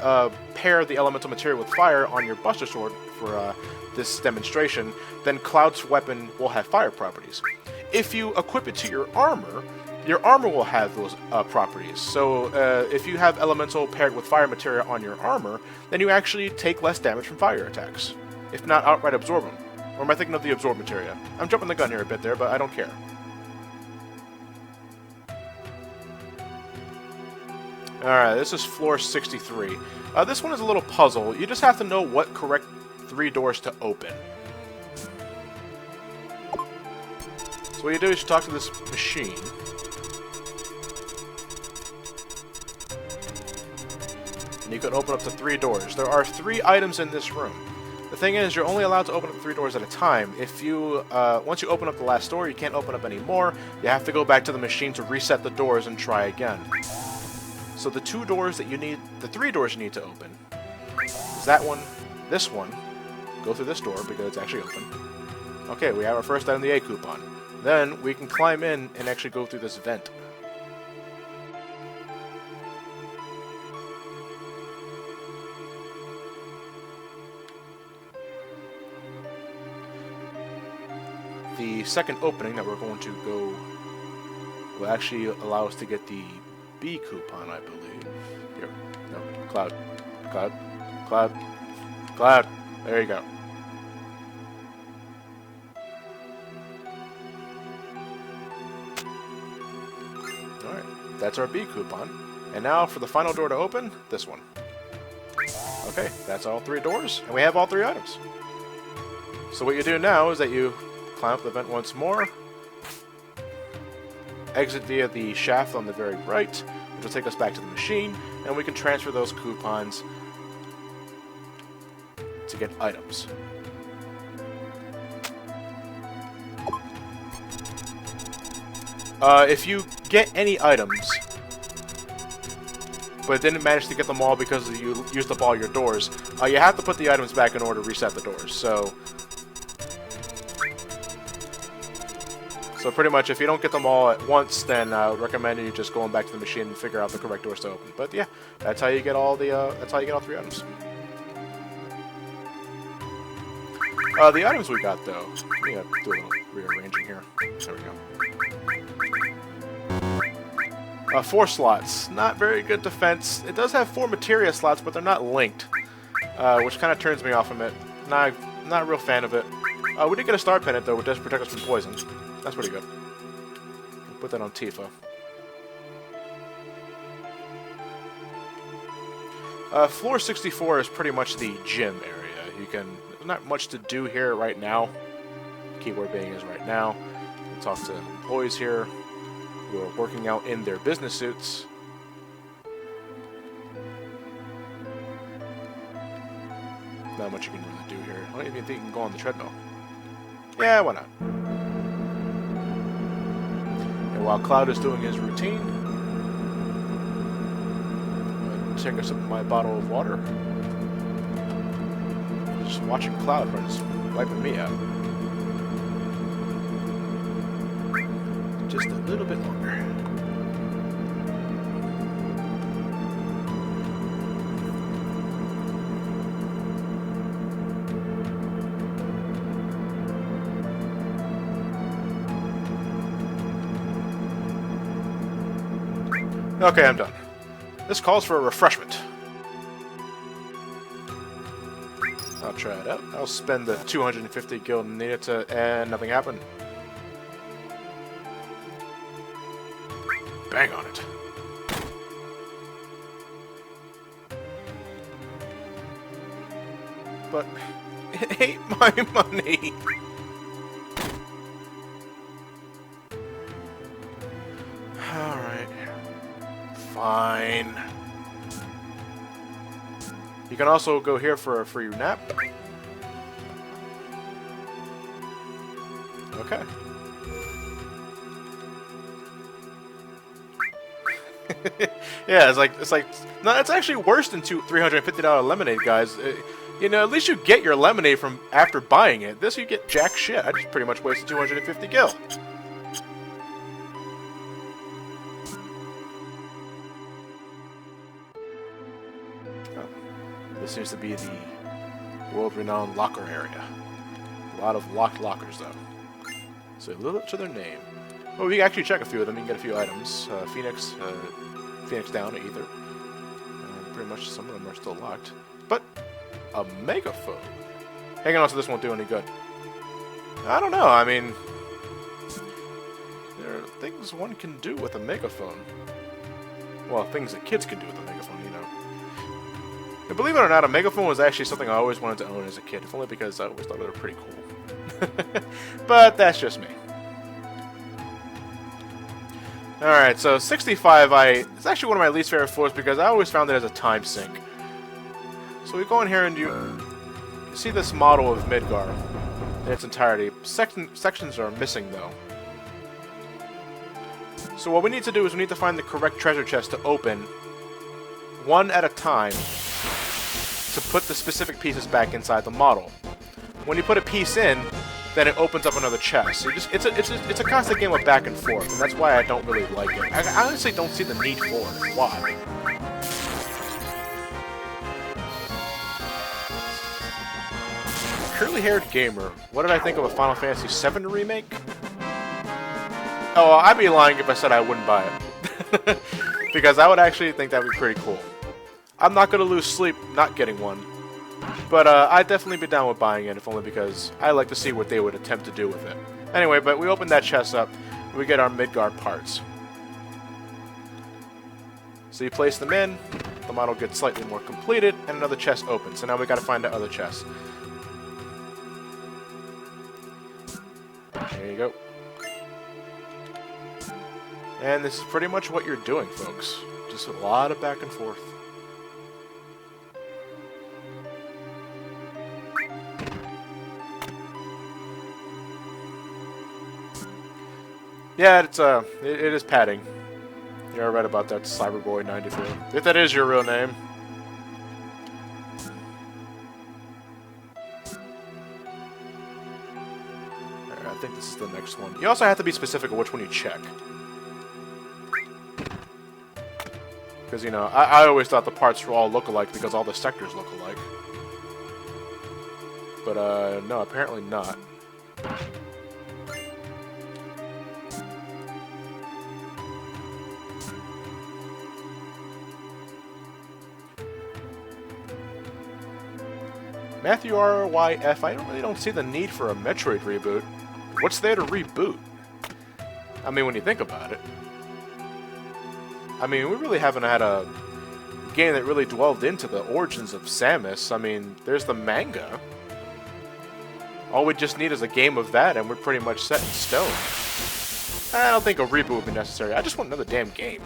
pair the elemental materia with fire on your Buster Sword for this demonstration, then Cloud's weapon will have fire properties. If you equip it to your armor will have those properties. So if you have elemental paired with fire materia on your armor, then you actually take less damage from fire attacks, if not outright absorb them. Or am I thinking of the absorb materia? I'm jumping the gun here a bit there, but I don't care. Alright, this is floor 63. This one is a little puzzle. You just have to know what correct 3 doors to open. So what you do is you talk to this machine. And you can open up to 3 doors. There are 3 items in this room. The thing is, you're only allowed to open up 3 doors at a time. If you, once you open up the last door, you can't open up any more. You have to go back to the machine to reset the doors and try again. So the 2 doors that you need, the 3 doors you need to open, is that one, this one. Go through this door because it's actually open. Okay, we have our first item, the A coupon. Then we can climb in and actually go through this vent. The second opening that we're going to go will actually allow us to get the B coupon, I believe. Here. No. Cloud. Cloud. Cloud. Cloud. There you go. Alright. That's our B coupon. And now for the final door to open, this one. Okay, that's all 3 doors, and we have all 3 items. So what you do now is that you climb up the vent once more, exit via the shaft on the very right, which will take us back to the machine, and we can transfer those coupons to get items. If you get any items, but didn't manage to get them all because you used up all your doors, you have to put the items back in order to reset the doors. So pretty much, if you don't get them all at once, then I would recommend you just going back to the machine and figure out the correct doors to open. But yeah, that's how you get all the that's how you get all 3 items. The items we got though, let me do a little rearranging here. There we go. 4 slots, not very good defense. It does have 4 materia slots, but they're not linked, which kind of turns me off from it. Not a real fan of it. We did get a star pennant though, which does protect us from poison. That's pretty good. Put that on Tifa. Floor 64 is pretty much the gym area. There's not much to do here right now. Keyword being is right now. You talk to employees here who are working out in their business suits. Not much you can really do here. I don't even think you can go on the treadmill. Yeah, why not? And while Cloud is doing his routine, I'm going to take a sip of my bottle of water. Just watching Cloud when it's wiping me out. Just a little bit longer. Okay, I'm done. This calls for a refreshment. I'll try it out. I'll spend the 250 gil needed to, and nothing happened. Bang on it. But it ain't my money. Alright. Fine. You can also go here for a free nap. Okay. Yeah, it's like no, it's actually worse than $350 lemonade, guys. You know, at least you get your lemonade from after buying it. This you get jack shit. I just pretty much wasted 250 gil. Oh, this seems to be the world-renowned locker area. A lot of locked lockers, though. So a little to their name. Well, we can actually check a few of them. You can get a few items. Phoenix down, Ether. Pretty much some of them are still locked. But a megaphone. Hanging on to this won't do any good. I don't know. I mean, there are things one can do with a megaphone. Well, things that kids can do with a megaphone, you know. And believe it or not, a megaphone was actually something I always wanted to own as a kid, if only because I always thought they were pretty cool. But that's just me. Alright, so 65, it's actually one of my least favorite floors because I always found it as a time sink. So we go in here and you see this model of Midgar in its entirety. Sections are missing, though. So what we need to do is we need to find the correct treasure chest to open, one at a time, to put the specific pieces back inside the model. When you put a piece in, then it opens up another chest. So it's a constant game of back and forth, and that's why I don't really like it. I honestly don't see the need for it. Why? Curly-haired gamer. What did I think of a Final Fantasy VII remake? Oh, I'd be lying if I said I wouldn't buy it. Because I would actually think that would be pretty cool. I'm not going to lose sleep not getting one. But I'd definitely be down with buying it, if only because I like to see what they would attempt to do with it. Anyway, but we open that chest up, and we get our Midgar parts. So you place them in, the model gets slightly more completed, and another chest opens. So now we gotta find the other chest. There you go. And this is pretty much what you're doing, folks. Just a lot of back and forth. Yeah, it is padding. You're right about that, Cyberboy94. If that is your real name. Alright, I think this is the next one. You also have to be specific on which one you check. Because, you know, I always thought the parts all look alike because all the sectors look alike. But, no, apparently not. Matthew RYF, I really don't see the need for a Metroid reboot. What's there to reboot? I mean, when you think about it. I mean, we really haven't had a game that really dwelled into the origins of Samus. I mean, there's the manga. All we just need is a game of that, and we're pretty much set in stone. I don't think a reboot would be necessary. I just want another damn game.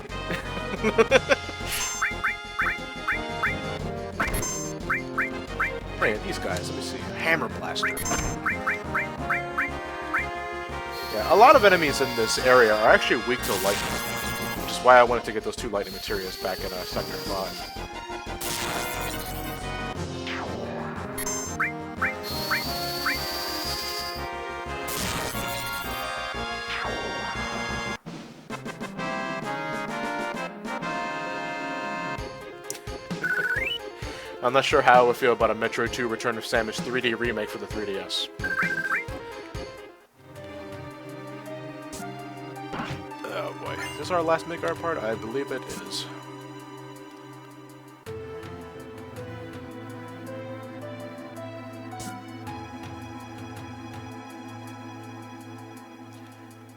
Hey, these guys, let me see. Hammer Blaster. Yeah, a lot of enemies in this area are actually weak to lightning, which is why I wanted to get those 2 lightning materials back in Sector 5. I'm not sure how I would feel about a Metroid 2 Return of Samus 3D remake for the 3DS. Oh boy. Is this our last Midgar part? I believe it is.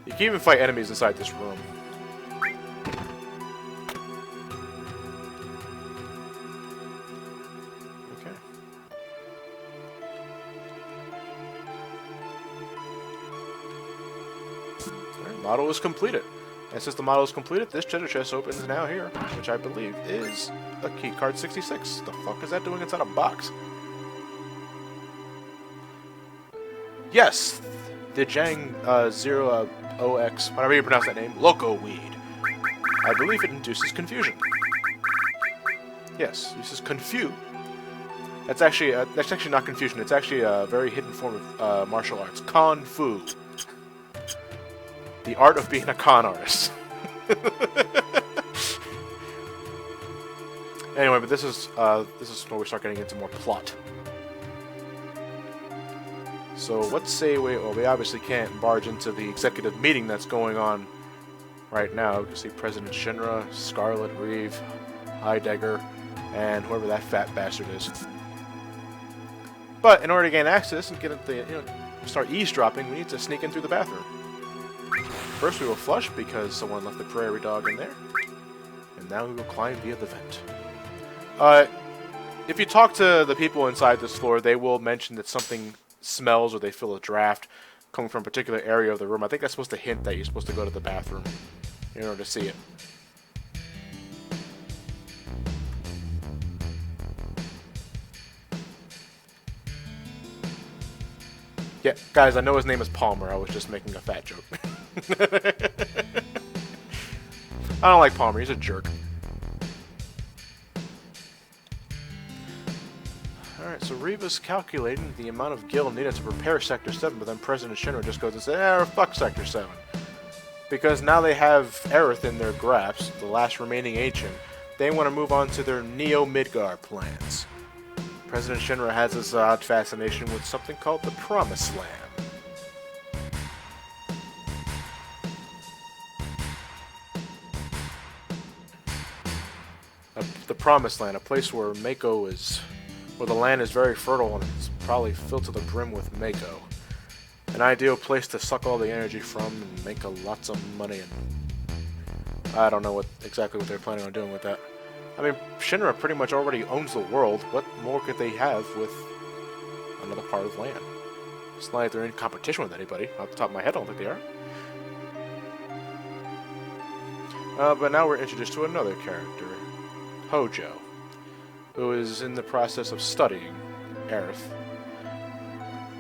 You can even fight enemies inside this room. Model is completed. And since the model is completed, this treasure chest opens now here, which I believe is a key card 66. The fuck is that doing inside a box? Yes, the Jang Zero OX, whatever you pronounce that name, Loco Weed. I believe it induces confusion. Yes, uses confuse. That's actually not confusion. It's actually a very hidden form of martial arts, Con Fu. The art of being a con artist. Anyway, but this is where we start getting into more plot. So let's say we obviously can't barge into the executive meeting that's going on right now. You can see President Shinra, Scarlet Reeve, Heidegger, and whoever that fat bastard is. But in order to gain access and get at the start eavesdropping, we need to sneak in through the bathroom. First we will flush because someone left the prairie dog in there. And now we will climb via the vent. If you talk to the people inside this floor, they will mention that something smells or they feel a draft coming from a particular area of the room. I think that's supposed to hint that you're supposed to go to the bathroom in order to see it. Yeah, guys, I know his name is Palmer. I was just making a fat joke. I don't like Palmer. He's a jerk. Alright, so Reva's calculating the amount of gil needed to prepare Sector 7, but then President Shinra just goes and says, fuck Sector 7. Because now they have Aerith in their grasp, the last remaining ancient. They want to move on to their Neo-Midgar plans. President Shinra has this odd fascination with something called the Promised Land. The Promised Land, a place where where the land is very fertile and it's probably filled to the brim with Mako. An ideal place to suck all the energy from and make lots of money. And I don't know exactly what they're planning on doing with that. I mean, Shinra pretty much already owns the world. What more could they have with another part of land? It's not like they're in competition with anybody. Off the top of my head, I don't think they are. But now we're introduced to another character, Hojo, who is in the process of studying Aerith.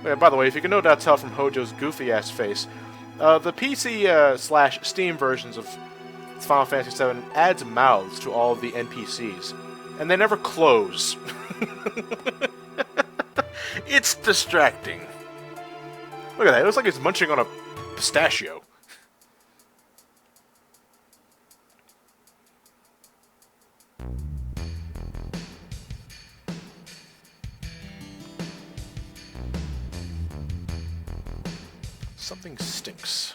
Yeah, by the way, if you can no doubt tell from Hojo's goofy-ass face, the PC/Steam versions of Final Fantasy VII adds mouths to all of the NPCs, and they never close. It's distracting. Look at that, it looks like he's munching on a pistachio. Something stinks.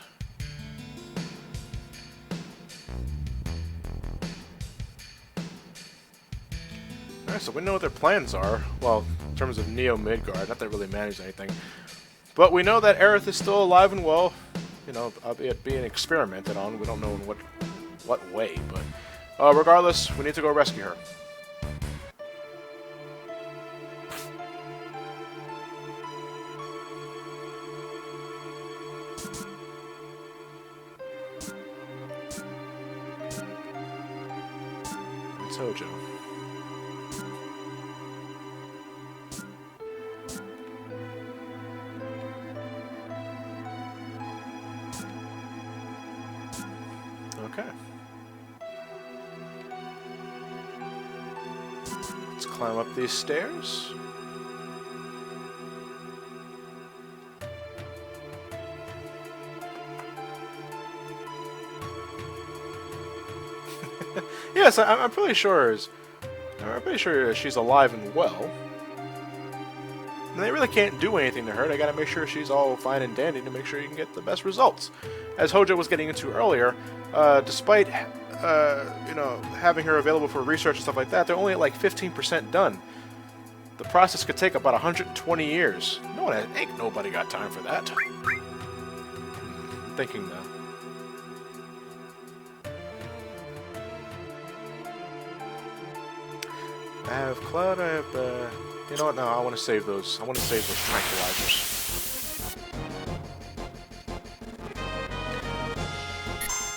Alright, so we know what their plans are. Well, in terms of Neo-Midgar, not that it really matters anything. But we know that Aerith is still alive and well. You know, albeit being experimented on. We don't know in what way, but regardless, we need to go rescue her. It's Hojo. Okay. Let's climb up these stairs. Yes, I'm pretty sure she's alive and well. And they really can't do anything to her. They gotta make sure she's all fine and dandy to make sure you can get the best results. As Hojo was getting into earlier, despite having her available for research and stuff like that, they're only at like 15% done. The process could take about 120 years. Ain't nobody got time for that. I'm thinking now. I have Cloud, I have, you know what, no, I want to save those. I want to save those tranquilizers.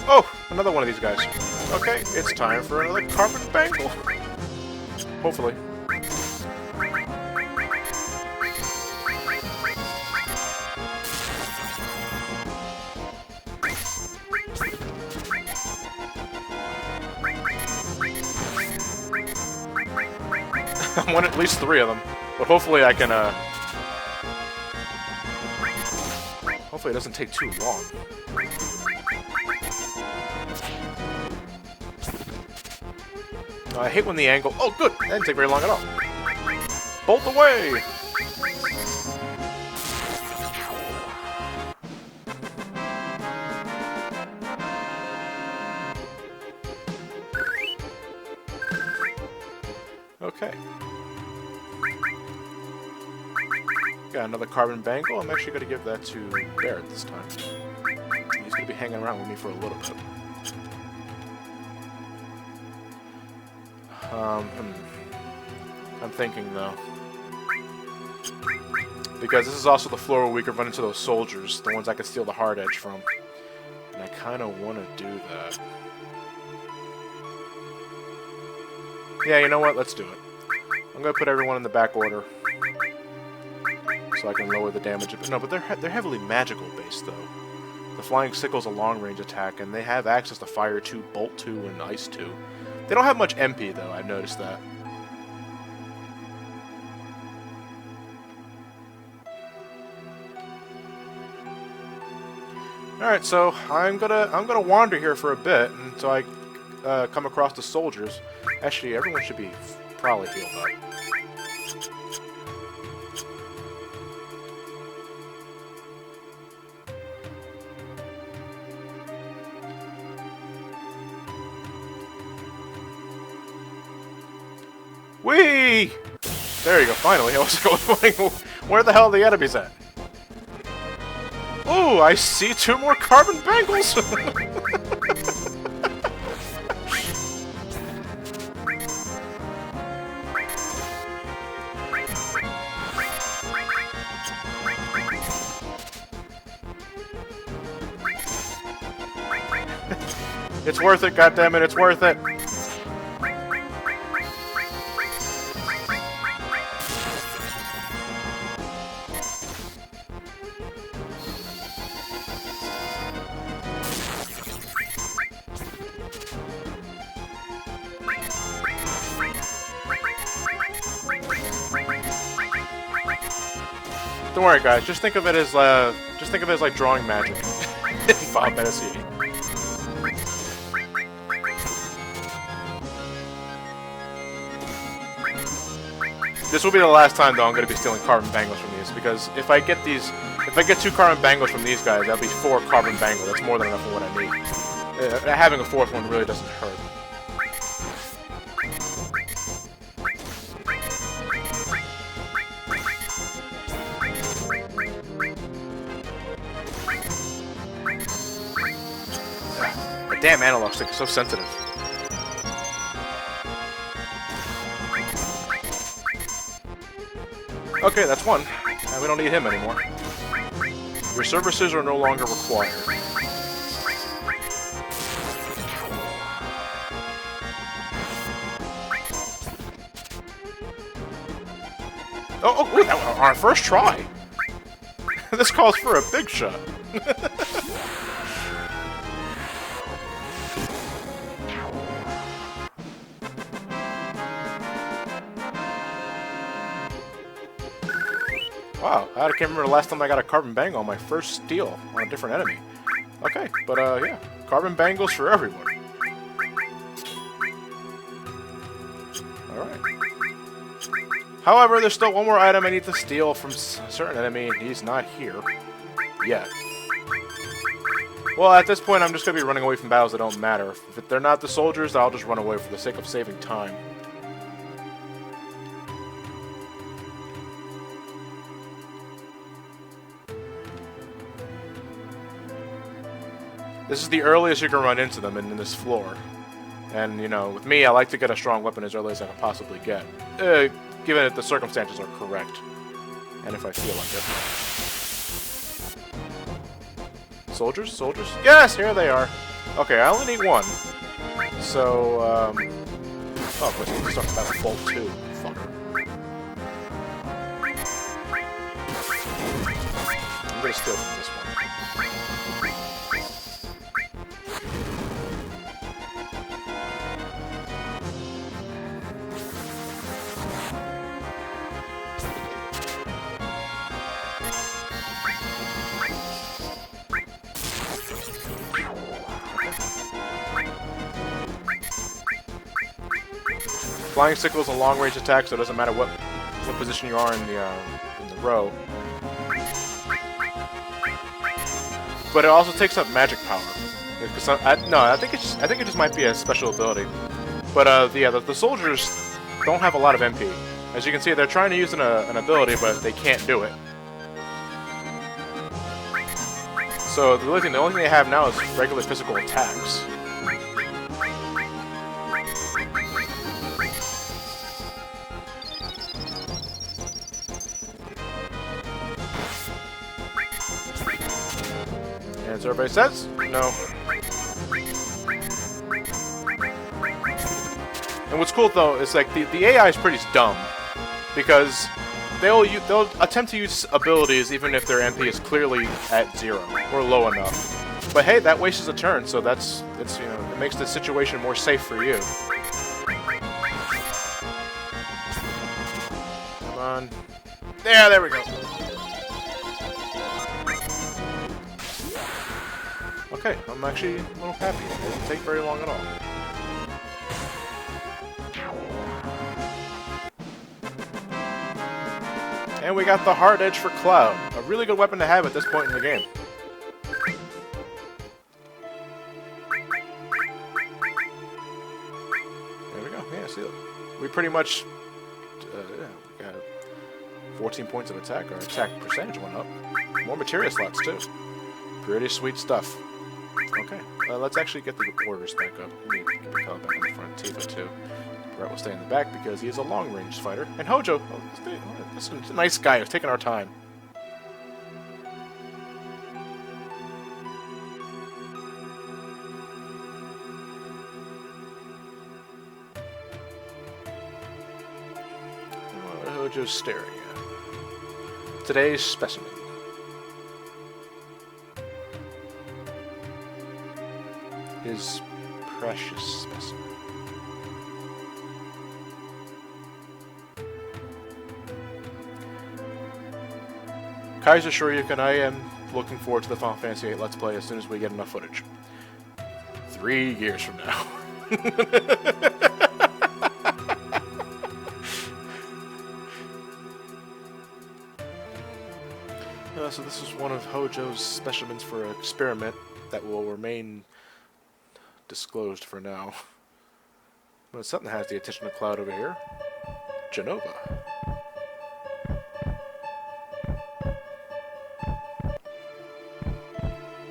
Oh! another one of these guys. Okay, it's time for another carbon bangle. Hopefully. I want at least 3 of them, but hopefully I can, hopefully it doesn't take too long. I hate when the angle... Oh, good! That didn't take very long at all. Bolt away! Okay. Got another carbon bangle. I'm actually going to give that to Aerith this time. He's going to be hanging around with me for a little bit. I'm thinking, though. Because this is also the floor where we could run into those soldiers, the ones I could steal the hard edge from. And I kind of want to do that. Yeah, you know what? Let's do it. I'm going to put everyone in the back order. So I can lower the damage. No, but they're heavily magical based, though. The Flying Sickle's a long-range attack, and they have access to Fire 2, Bolt 2, and Ice 2. They don't have much MP, though. I've noticed that. Alright, so I'm gonna wander here for a bit until I come across the soldiers. Actually, everyone should be probably healed up. Whee! There you go, finally. I was going, where the hell are the enemies at? Ooh, I see 2 more carbon bangles! It's worth it, goddammit, it's worth it! Don't worry, guys. Just think of it as like drawing magic in Final Fantasy VIII. This will be the last time, though, I'm going to be stealing carbon bangles from these, because if I get 2 carbon bangles from these guys, that'll be 4 carbon bangles. That's more than enough for what I need. Having a 4th one really doesn't hurt. Damn, analog stick is so sensitive. Okay, that's 1. We don't need him anymore. Your services are no longer required. Ooh, that was our first try! This calls for a big shot. Wow, I can't remember the last time I got a carbon bangle on my first steal on a different enemy. Okay, but yeah, carbon bangles for everyone. Alright. However, there's still one more item I need to steal from a certain enemy, and he's not here yet. Well, at this point, I'm just going to be running away from battles that don't matter. If they're not the soldiers, I'll just run away for the sake of saving time. This is the earliest you can run into them in this floor. And, you know, with me, I like to get a strong weapon as early as I can possibly get. Given that the circumstances are correct. And if I feel like it. Soldiers? Soldiers? Yes! Here they are! Okay, I only need one. So, oh, of course, I start battle bolt 2. Fucker. I'm gonna steal from this one. Flying Sickle is a long-range attack, so it doesn't matter what position you are in the row. But it also takes up magic power. I think it just might be a special ability. But the soldiers don't have a lot of MP. As you can see, they're trying to use an ability, but they can't do it. So the only thing they have now is regular physical attacks. And so everybody says, no. And what's cool though is like the AI is pretty dumb because they'll attempt to use abilities even if their MP is clearly at 0 or low enough. But hey, that wastes a turn, so that's it makes the situation more safe for you. Come on. Yeah, there we go. Okay, I'm actually a little happy. It didn't take very long at all. And we got the Hard Edge for Cloud. A really good weapon to have at this point in the game. There we go. Yeah, see, we pretty much we got 14 points of attack. Our attack percentage went up. More materia slots, too. Pretty sweet stuff. Okay, let's actually get the orders back up. We need to get the color back in the front. Tifa, too. Brett will stay in the back because he is a long-range fighter. And Hojo, this is a nice guy who's taking our time. What Hojo's staring at. Today's specimen. His precious specimen. Kaiser Shoryuken, I am looking forward to the Final Fantasy VIII Let's Play as soon as we get enough footage. 3 years from now. So this is one of Hojo's specimens for an experiment that will remain disclosed for now. But something has the attention of Cloud over here. Genova.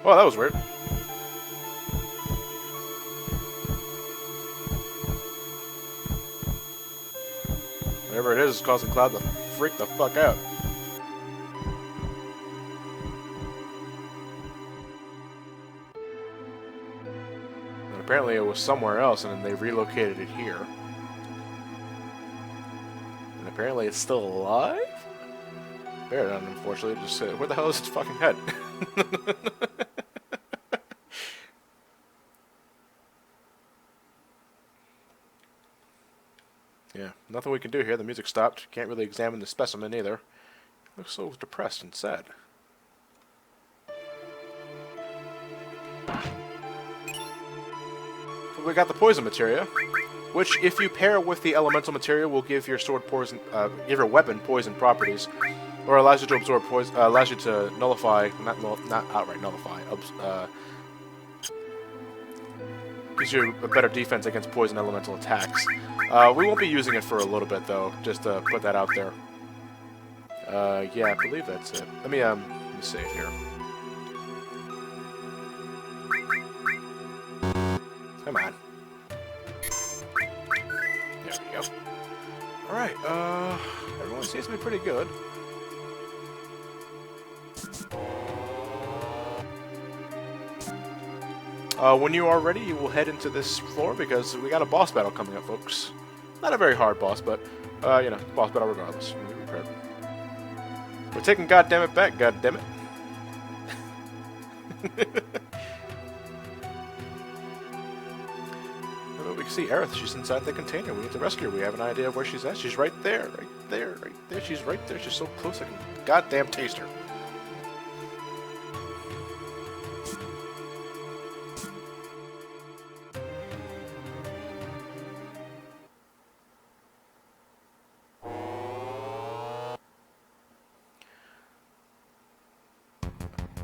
Oh, that was weird. Whatever it is causing Cloud to freak the fuck out. And apparently it was somewhere else and then they relocated it here. And apparently it's still alive? Fair enough, unfortunately. Just where the hell is its fucking head? Yeah, nothing we can do here. The music stopped. Can't really examine the specimen either. Looks so depressed and sad. We got the poison materia, which, if you pair with the elemental materia, will give your sword poison, give your weapon poison properties, or allows you to absorb poison, allows you to nullify, not outright nullify, gives you a better defense against poison elemental attacks. We won't be using it for a little bit though, just to put that out there. Yeah, I believe that's it. Let me save here. Come on. There we go. Alright, everyone seems to be pretty good. When you are ready, you will head into this floor because we got a boss battle coming up, folks. Not a very hard boss, but, you know, boss battle regardless. We'll be prepared. We're taking goddammit back, goddammit. We can see Aerith. She's inside the container. We need to rescue her. We have an idea of where she's at. She's right there, right there, right there. She's right there. She's so close I can goddamn taste her.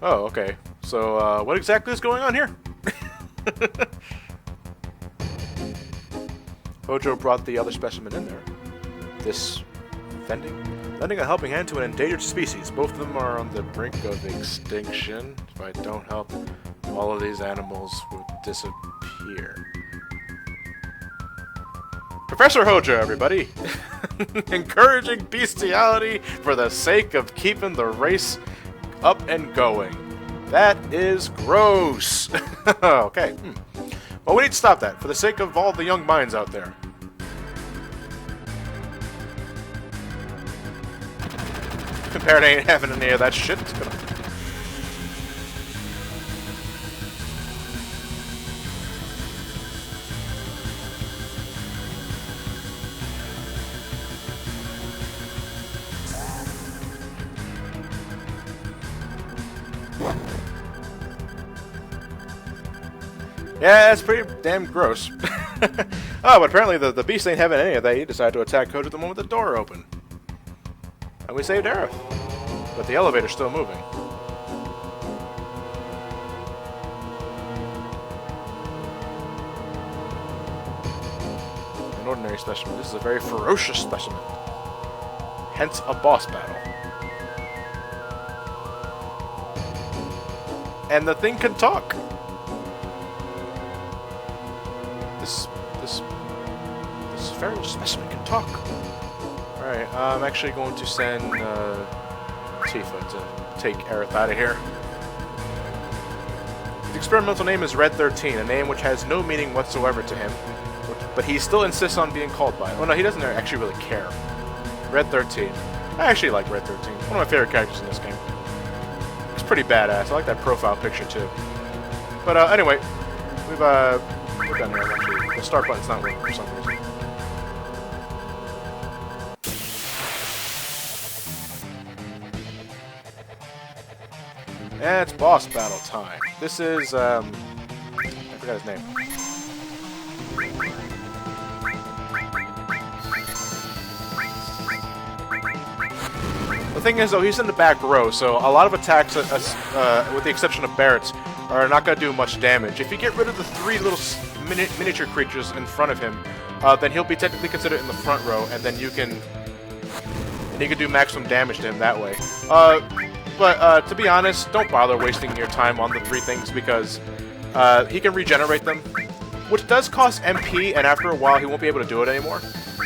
Oh, okay. So, what exactly is going on here? Hojo brought the other specimen in there. This lending a helping hand to an endangered species. Both of them are on the brink of extinction. If I don't help, all of these animals will disappear. Professor Hojo, everybody! Encouraging bestiality for the sake of keeping the race up and going. That is gross! Okay. Well, we need to stop that, for the sake of all the young minds out there. Compared to ain't having any of that shit. Yeah, it's pretty damn gross. Oh, but apparently the beast ain't having any of that. He decided to attack Hojo the moment the door opened. And we saved Aerith. But the elevator's still moving. An ordinary specimen. This is a very ferocious specimen. Hence a boss battle. And the thing can talk. This feral specimen can talk. Alright, I'm actually going to send Tifa to take Aerith out of here. The experimental name is Red 13, a name which has no meaning whatsoever to him, but he still insists on being called by it. Oh no, he doesn't actually really care. Red 13. I actually like Red 13. One of my favorite characters in this game. He's pretty badass. I like that profile picture too. But anyway, we're done here. Actually, the start button's not working for some reason. And it's boss battle time. This is, I forgot his name. The thing is, though, he's in the back row, so a lot of attacks, with the exception of Barrett's, are not going to do much damage. If you get rid of the three little miniature creatures in front of him, then he'll be technically considered in the front row, and then you can do maximum damage to him that way. But to be honest, don't bother wasting your time on the three things because he can regenerate them, which does cost MP, and after a while he won't be able to do it anymore.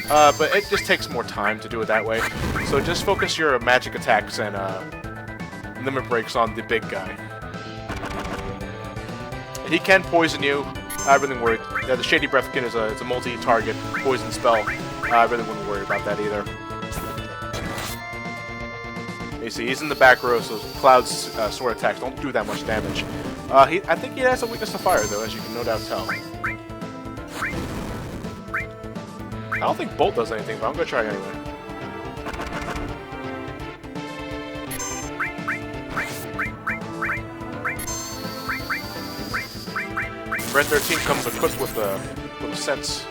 But it just takes more time to do it that way. So just focus your magic attacks and limit breaks on the big guy. He can poison you. I really wouldn't worry. Yeah, the Shady Breathkin is a multi-target poison spell. I really wouldn't worry about that either. You see, he's in the back row, so Cloud's sword attacks don't do that much damage. I think he has a weakness to fire, though, as you can no doubt tell. I don't think Bolt does anything, but I'm gonna try anyway. Red 13 comes equipped with a little sense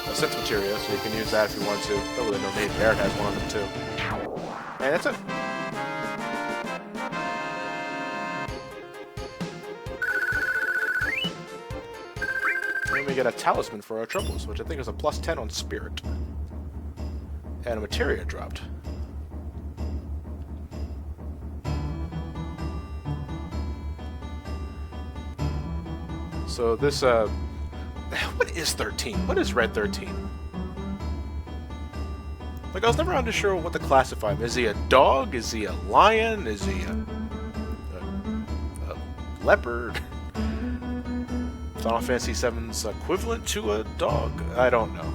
materia, so you can use that if you want to. Don't really no need. Aerith has one of them too. And that's it. And we get a talisman for our troubles, which I think is a +10 on spirit. And a materia dropped. So this, what is 13? What is Red 13? Like, I was never unsure what to classify him. Is he a dog? Is he a lion? Is he a leopard? Final Fantasy VII's equivalent to a dog? I don't know.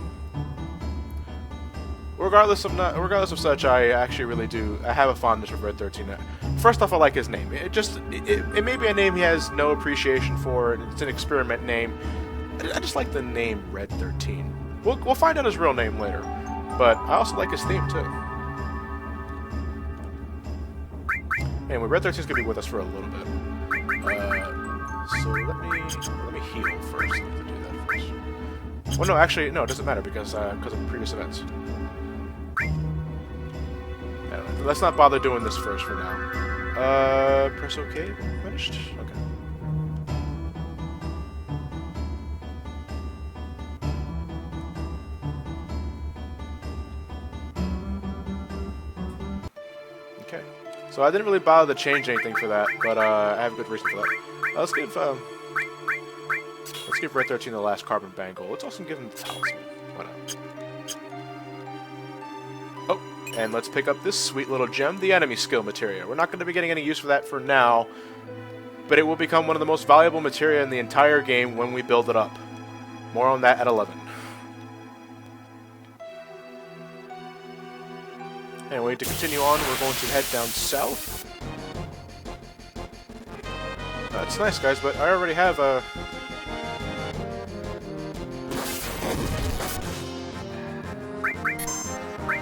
Regardless of such, I actually really do. I have a fondness for Red 13. First off, I like his name. It may be a name he has no appreciation for. It's an experiment name. I just like the name Red 13. We'll find out his real name later, but I also like his theme too. Anyway, Red 13 is gonna be with us for a little bit. So let me heal first. Let me do that first. Well, no, actually, no, it doesn't matter because of previous events. Anyway, let's not bother doing this first for now. Press OK. Finished. Okay. Okay. So I didn't really bother to change anything for that, but I have a good reason for that. Let's give Red 13 the last carbon bangle. Let's also give him the talisman. Why not? Oh, and let's pick up this sweet little gem, the enemy skill materia. We're not going to be getting any use for that for now, but it will become one of the most valuable materia in the entire game when we build it up. More on that at 11. Anyway, to continue on, we're going to head down south. That's nice, guys, but I already have a...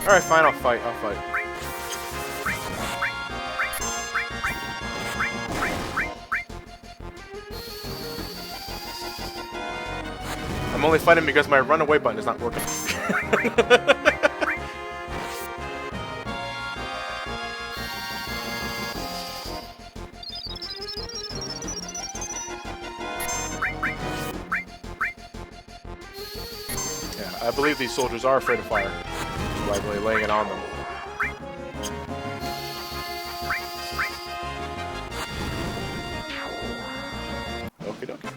Alright, fine, I'll fight. I'm only fighting because my runaway button is not working. I believe these soldiers are afraid of fire. By really laying it on them. Okie dokie.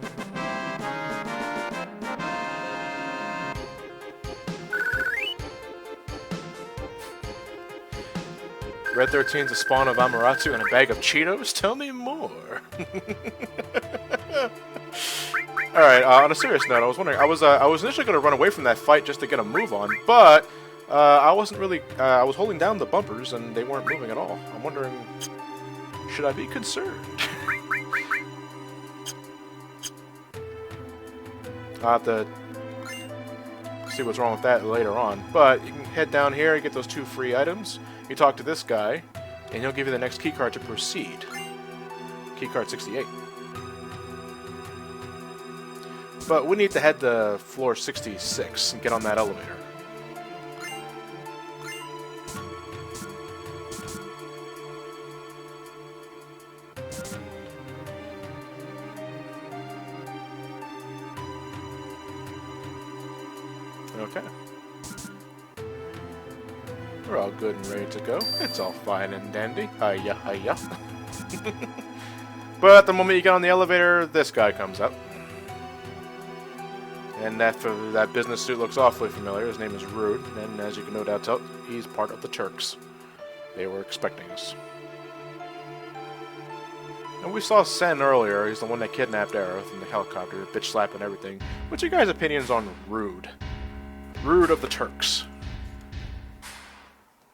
Red 13's a spawn of Amaterasu and a bag of Cheetos? Tell me more. Alright, on a serious note, I was wondering, I was initially going to run away from that fight just to get a move on, but I wasn't really, I was holding down the bumpers and they weren't moving at all. I'm wondering, should I be concerned? I'll have to see what's wrong with that later on, but you can head down here, you get those 2 free items, you talk to this guy, and he'll give you the next keycard to proceed. Keycard 68. But we need to head to floor 66 and get on that elevator. Okay. We're all good and ready to go. It's all fine and dandy. Hiya, hiya. But the moment you get on the elevator, this guy comes up. And that business suit looks awfully familiar. His name is Rude, and as you can no doubt tell, he's part of the Turks. They were expecting us. And we saw Sen earlier. He's the one that kidnapped Aerith in the helicopter, bitch slapping everything. What's your guys' opinions on Rude? Rude of the Turks.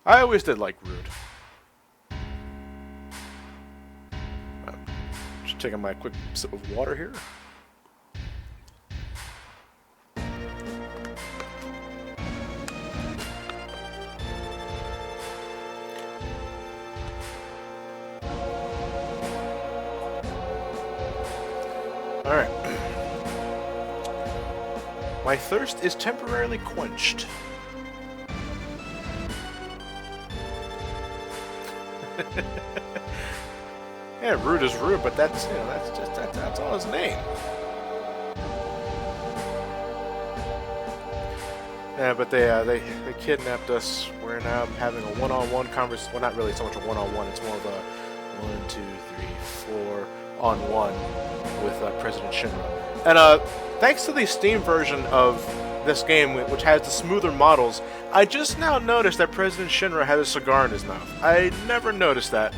I always did like Rude. Just taking my quick sip of water here. Alright. My thirst is temporarily quenched. Yeah, Rude is Rude, but that's, you know, that's all his name. Yeah, but they kidnapped us. We're now having a one-on-one conversation. Well, not really so much a one-on-one. It's more of a 1, 2, 3, 4 on one with President Shinra. And thanks to the Steam version of this game, which has the smoother models, I just now noticed that President Shinra had a cigar in his mouth. I never noticed that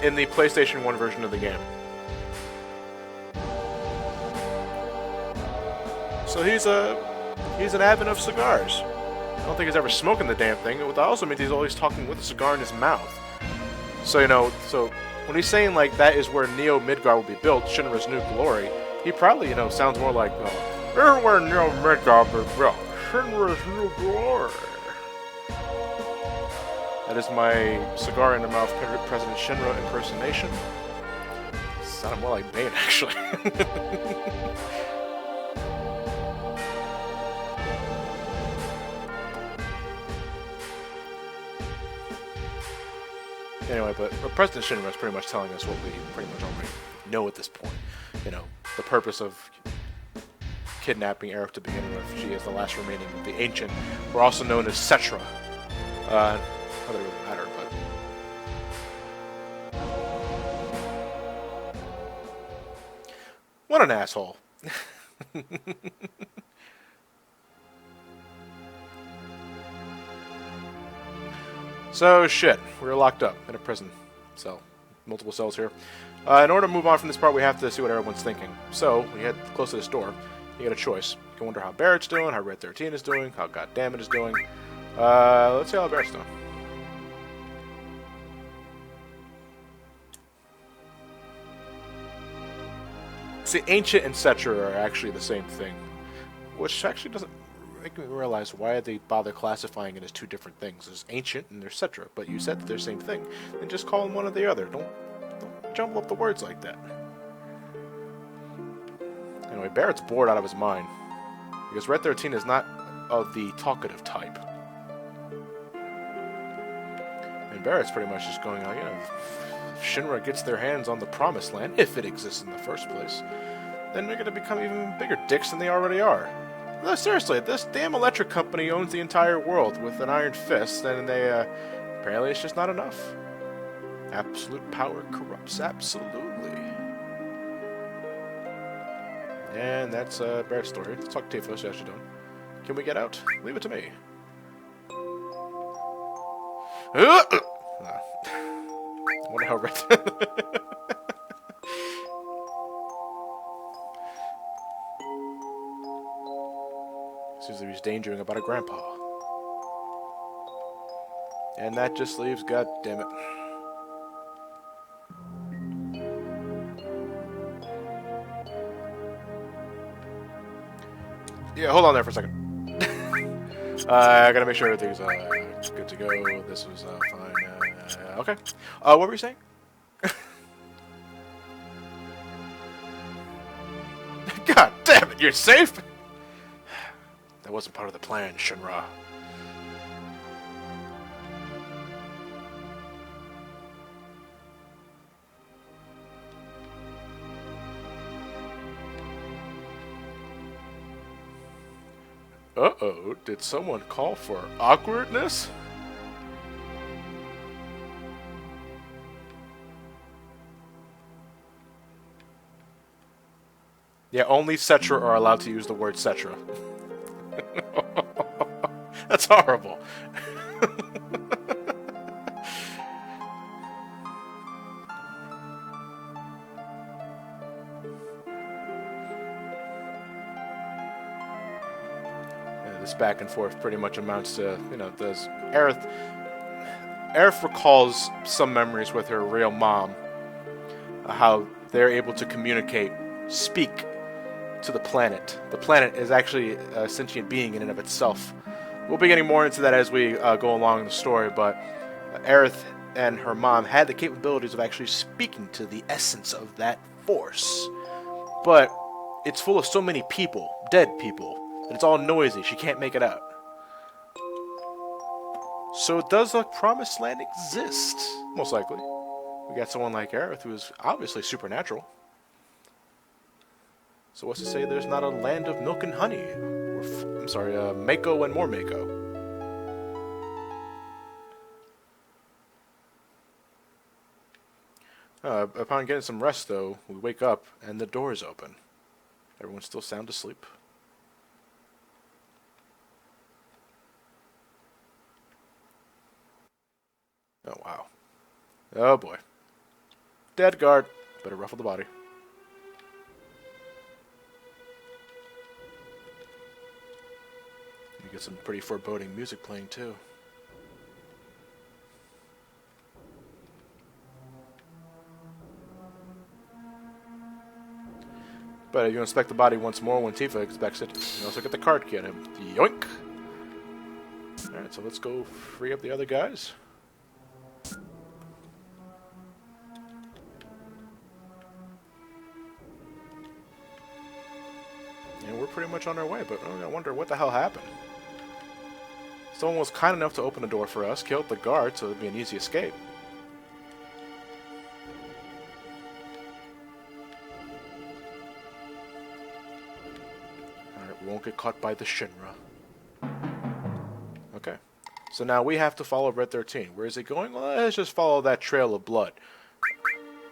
in the PlayStation 1 version of the game. So he's an advent of cigars. I don't think he's ever smoking the damn thing. That also means he's always talking with a cigar in his mouth. So, you know, so when he's saying, like, that is where Neo Midgar will be built, Shinra's new glory, he probably, you know, sounds more like, here's where Neo Midgar will be built, Shinra's new glory. That is my cigar in the mouth President Shinra impersonation. Sounded more like Bane, actually. Anyway, but President Shinra is pretty much telling us what we pretty much already know at this point. You know, the purpose of kidnapping Aerith to begin with. She is the last remaining of the Ancient, or also known as Cetra. Not that it really matter, but... What an asshole. So, shit. We're locked up in a prison cell. Multiple cells here. In order to move on from this part, we have to see what everyone's thinking. So, we head close to this door. You get a choice. You can wonder how Barrett's doing, how Red 13 is doing, how Goddammit is doing. Let's see how Barrett's doing. See, Ancient and Cetra are actually the same thing. Which actually doesn't make me realize why they bother classifying it as two different things. There's Ancient and there's Cetra, but you said that they're the same thing. Then just call them one or the other. Don't jumble up the words like that. Anyway, Barrett's bored out of his mind. Because Red 13 is not of the talkative type. And Barrett's pretty much just going, you know, if Shinra gets their hands on the Promised Land, if it exists in the first place, then they're going to become even bigger dicks than they already are. No, seriously, this damn electric company owns the entire world with an iron fist, and they, apparently it's just not enough. Absolute power corrupts absolutely. And that's Barrett's story. Let's talk to Tifa, see how she's doing. Can we get out? Leave it to me. I wonder how Red... Seems like he's daydreaming about a grandpa. And that just leaves, god damn it. Yeah, hold on there for a second. I gotta make sure everything's good to go. This was fine. Okay. What were you saying? God damn it, you're safe? That wasn't part of the plan, Shinra. Uh-oh, did someone call for awkwardness? Yeah, only Cetra are allowed to use the word Cetra. That's horrible. This back and forth pretty much amounts to, you know, does Aerith recalls some memories with her real mom, how they're able to communicate, speak to the planet. The planet is actually a sentient being in and of itself. We'll be getting more into that as we go along in the story, but Aerith and her mom had the capabilities of actually speaking to the essence of that force. But it's full of so many people, dead people, and it's all noisy. She can't make it out. So does a Promised Land exist? Most likely. We got someone like Aerith who is obviously supernatural. So what's to say there's not a land of milk and honey? I'm sorry, Mako and more Mako. Upon getting some rest, though, we wake up and the door is open. Everyone's still sound asleep. Oh, wow. Oh, boy. Dead guard. Better ruffle the body. get some pretty foreboding music playing too. But if you inspect the body once more when Tifa expects it, you also get the card kit. Yoink! Alright, so let's go free up the other guys. And we're pretty much on our way, but I wonder what the hell happened. Someone was kind enough to open the door for us, killed the guard, so it would be an easy escape. Alright, we won't get caught by the Shinra. Okay. So now we have to follow Red 13. Where is it going? Well, let's just follow that trail of blood.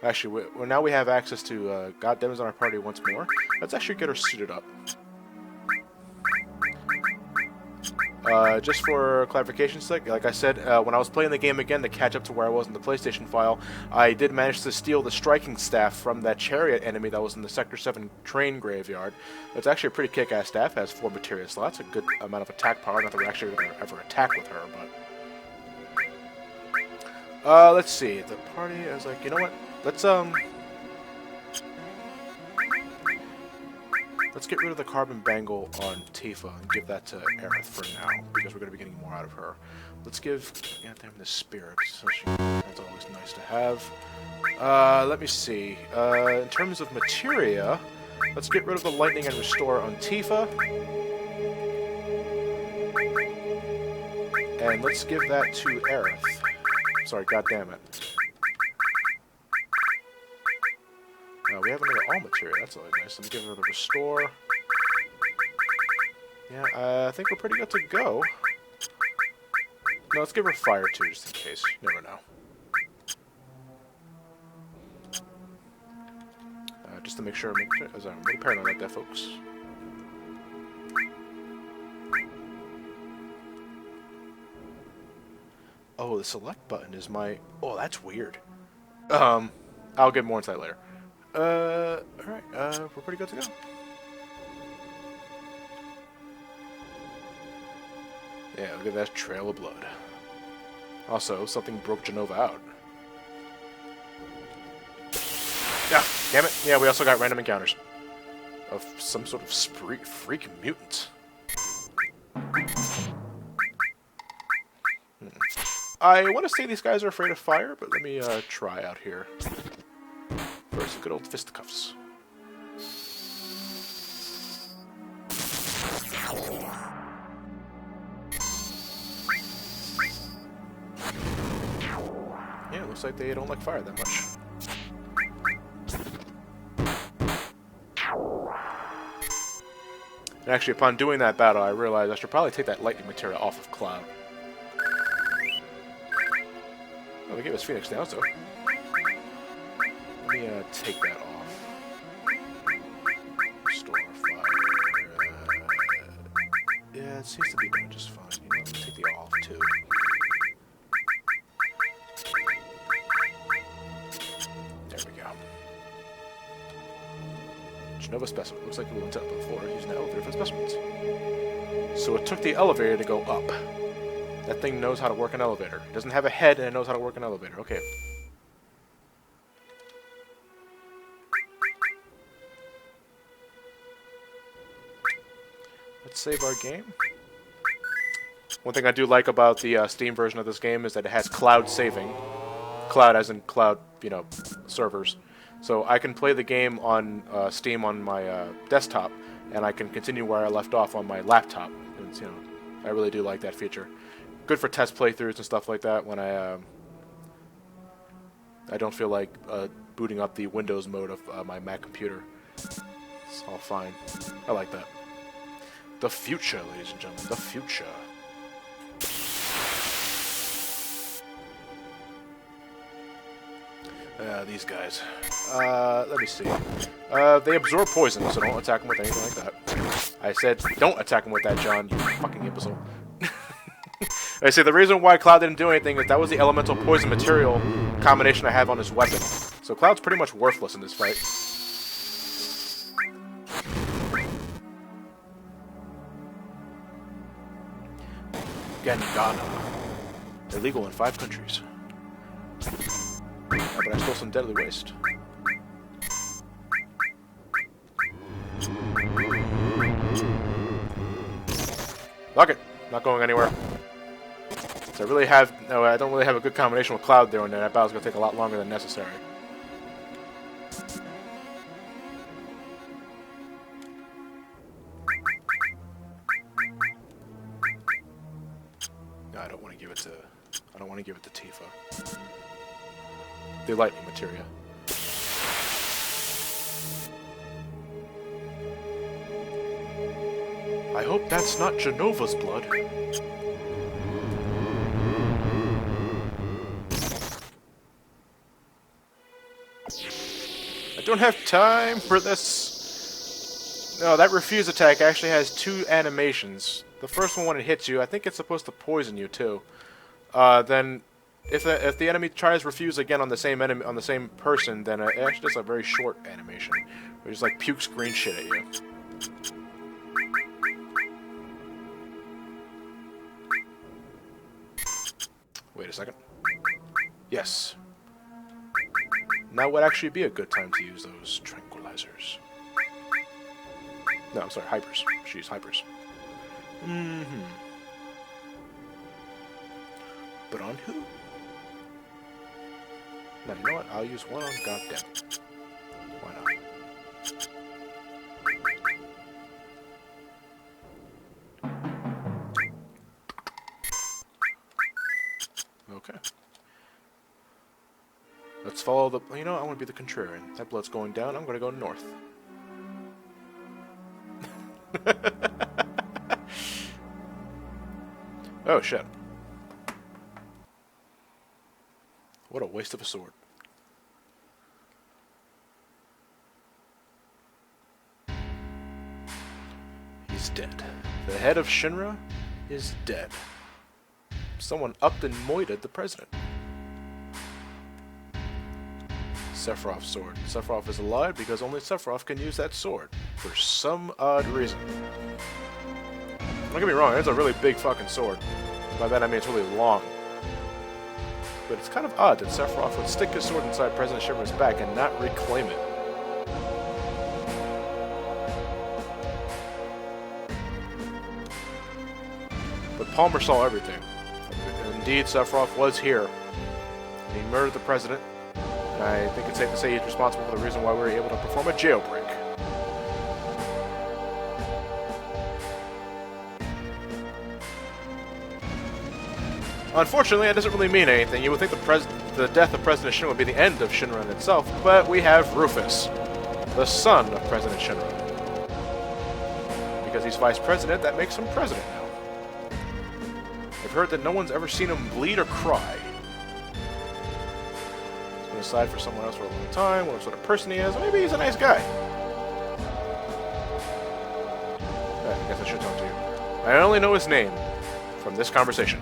Actually, now we have access to Goddammits on our party once more. Let's actually get her suited up. Just for clarification's sake, like I said, when I was playing the game again to catch up to where I was in the PlayStation file, I did manage to steal the striking staff from that chariot enemy that was in the Sector 7 train graveyard. It's actually a pretty kick-ass staff, has 4 materia slots, a good amount of attack power, not that we're actually going to ever attack with her, but... let's see, the party, I was like, you know what, let's get rid of the carbon bangle on Tifa and give that to Aerith for now, because we're going to be getting more out of her. Let's give the spirit. So that's always nice to have. Let me see. In terms of materia, let's get rid of the lightning and restore on Tifa. And let's give that to Aerith. Sorry, goddammit. We have another all materia, that's always nice. Let me give her the restore. Yeah, I think we're pretty good to go. No, let's give her fire too, just in case. You never know. Just to make sure, as I'm a little paranoid like that, folks. Oh, the select button is my... Oh, that's weird. I'll get more insight later. Alright, we're pretty good to go. Yeah, look at that trail of blood. Also, something broke Genova out. Ah, damn it. Yeah, we also got random encounters of some sort of freak mutant. I want to say these guys are afraid of fire, but let me try out here. First, good old fisticuffs. Yeah, it looks like they don't like fire that much. And actually, upon doing that battle, I realized I should probably take that lightning material off of Cloud. Oh, they gave us Phoenix now, so... Let me take that off. Restore fire. Yeah, it seems to be doing just fine. You know, let me take the off too. There we go. Genova specimen. Looks like we went up on the floor using the elevator for specimens. So it took the elevator to go up. That thing knows how to work an elevator. It doesn't have a head and it knows how to work an elevator. Okay. Let's save our game. One thing I do like about the Steam version of this game is that it has cloud saving. Cloud as in cloud, you know, servers. So I can play the game on Steam on my desktop, and I can continue where I left off on my laptop. And, you know, I really do like that feature. Good for test playthroughs and stuff like that when I don't feel like booting up the Windows mode of my Mac computer. It's all fine. I like that. The future, ladies and gentlemen. The future. These guys. Let me see. They absorb poison, so don't attack them with anything like that. I said, don't attack them with that, John, you fucking imbecile. I say, the reason why Cloud didn't do anything is that was the elemental poison material combination I have on his weapon. So Cloud's pretty much worthless in this fight. Gangana. Illegal in 5 countries. But I stole some deadly waste. Fuck it. Not going anywhere. So I don't really have a good combination with Cloud there, and that battle's gonna take a lot longer than necessary. No, I don't want to give it to Tifa. The lightning materia. I hope that's not Genova's blood. I don't have time for this. No, that refuse attack actually has 2 animations. The first one, when it hits you, I think it's supposed to poison you too. Then, if the enemy tries refuse again on the same person, then it actually does a very short animation, where it just like pukes green shit at you. Wait a second. Yes. Now would actually be a good time to use those tranquilizers. No, I'm sorry, hypers. She's hypers. But on who? No, you know what? I'll use one on goddamn. Why not? Okay. Let's follow the... You know, I want to be the contrarian. That blood's going down. I'm going to go north. Oh, shit. What a waste of a sword. He's dead. The head of Shinra is dead. Someone upped and moited the president. Sephiroth's sword. Sephiroth is alive because only Sephiroth can use that sword. For some odd reason. Don't get me wrong, it's a really big fucking sword. By that I mean it's really long. But it's kind of odd that Sephiroth would stick his sword inside President Shinra's back and not reclaim it. But Palmer saw everything. Indeed, Sephiroth was here. And he murdered the president. And I think it's safe to say he's responsible for the reason why we were able to perform a jailbreak. Unfortunately, that doesn't really mean anything. You would think the death of President Shinra would be the end of Shinra in itself, but we have Rufus, the son of President Shinra. Because he's vice president, that makes him president now. I've heard that no one's ever seen him bleed or cry. He's been aside for someone else for a long time, what sort of person he is. Maybe he's a nice guy. I guess I should talk to you. I only know his name from this conversation.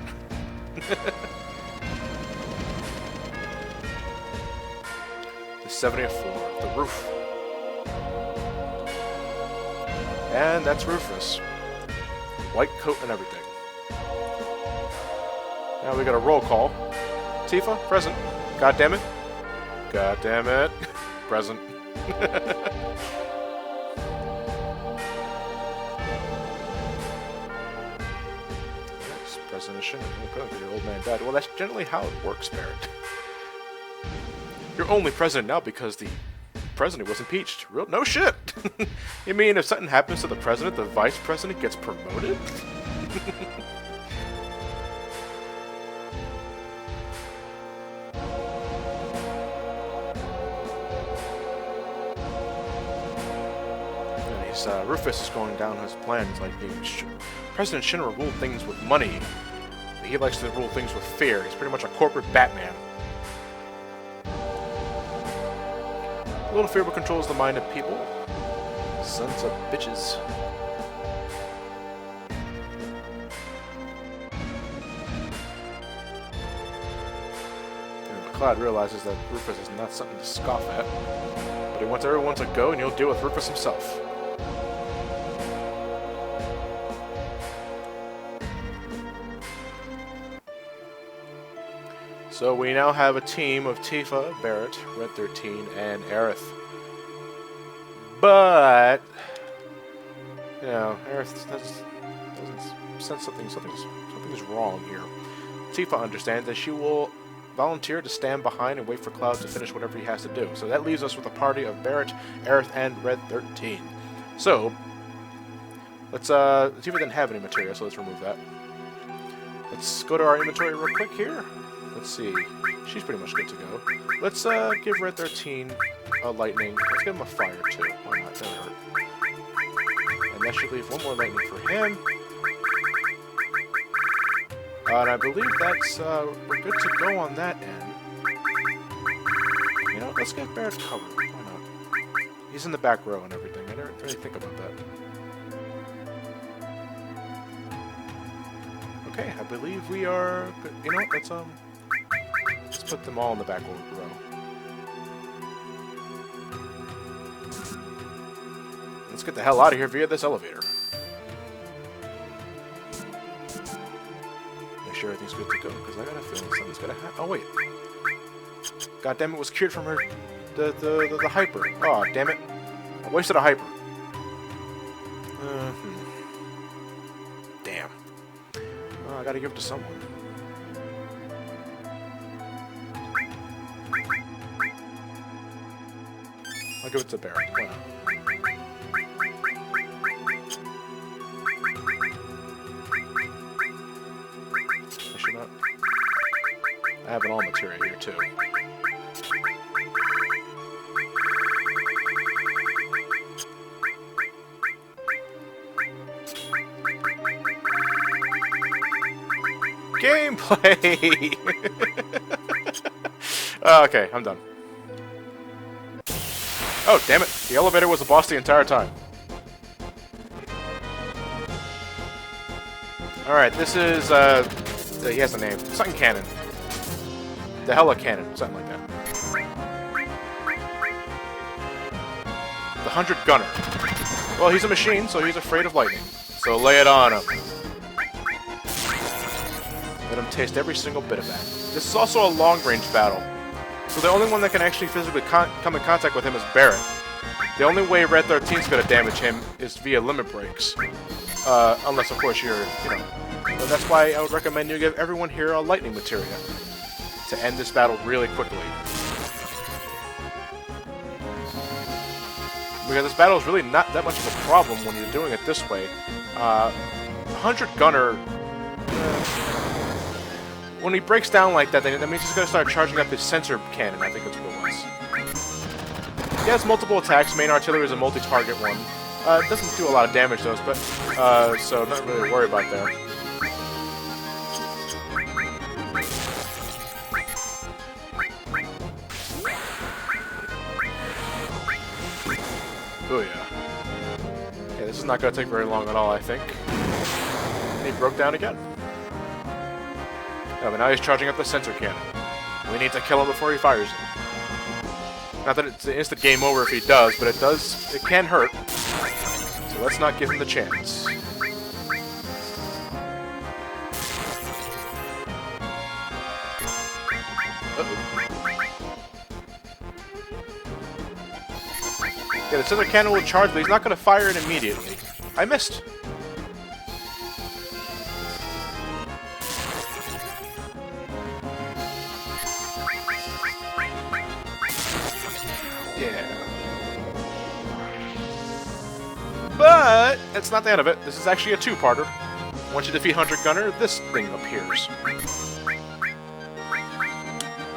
The 70th floor, the roof. And that's Rufus. White coat and everything. Now we got a roll call. Tifa, present. God damn it. God damn it. Present. President Shinra, your old man died. Well, that's generally how it works, Barrett. You're only president now because the president was impeached. Real no shit. You mean if something happens to the president, the vice president gets promoted? And Rufus is going down his plans like President Shinra ruled things with money. He likes to rule things with fear. He's pretty much a corporate Batman. A little fear what controls the mind of people. Sons of bitches. And Cloud realizes that Rufus is not something to scoff at. But he wants everyone to go and he'll deal with Rufus himself. So we now have a team of Tifa, Barrett, Red 13, and Aerith. But, you know, Aerith doesn't sense something's wrong here. Tifa understands that she will volunteer to stand behind and wait for Cloud to finish whatever he has to do. So that leaves us with a party of Barrett, Aerith, and Red 13. So, let's, Tifa didn't have any materia, so let's remove that. Let's go to our inventory real quick here. Let's see. She's pretty much good to go. Let's, give Red 13 a lightning. Let's give him a fire, too. Why not? That hurt. And that should leave one more lightning for him. And I believe that's, we're good to go on that end. You know, let's get Barrett covered. Why not? He's in the back row and everything. I didn't really think about that. Okay, I believe we are good. You know what, let's put them all in the back row. Let's get the hell out of here via this elevator. Make sure everything's good to go, because I got a feeling something's gonna happen. Oh wait. God damn it, was cured from her the hyper. Oh damn it. I wasted a hyper. Damn. Oh, I gotta give it to someone. I'll give it to Barrett. Why not? I should not. I have an all materia here too. Gameplay! Okay, I'm done. Oh, damn it. The elevator was a boss the entire time. Alright, this is, he has a name. Something Cannon. The Hella Cannon. Something like that. The 100 Gunner. Well, he's a machine, so he's afraid of lightning. So lay it on him. Let him taste every single bit of that. This is also a long-range battle. So the only one that can actually physically come in contact with him is Barrett. The only way Red 13 is going to damage him is via limit breaks. Unless, of course, you're, you know... So that's why I would recommend you give everyone here a lightning materia to end this battle really quickly. Because this battle is really not that much of a problem when you're doing it this way. 100 Gunner... when he breaks down like that, that means he's going to start charging up his sensor cannon, I think that's what it was. He has multiple attacks. Main artillery is a multi-target one. It doesn't do a lot of damage, though, but so not really to worry about there. Oh yeah. Yeah, this is not going to take very long at all, I think. And he broke down again. Oh, but now he's charging up the sensor cannon. We need to kill him before he fires it. Not that it's an instant game over if he does, but it can hurt. So let's not give him the chance. Uh-oh. Yeah, the sensor cannon will charge, but he's not going to fire it immediately. I missed. Yeah. But it's not the end of it. This is actually a two-parter. Once you defeat 100 Gunner, this thing appears.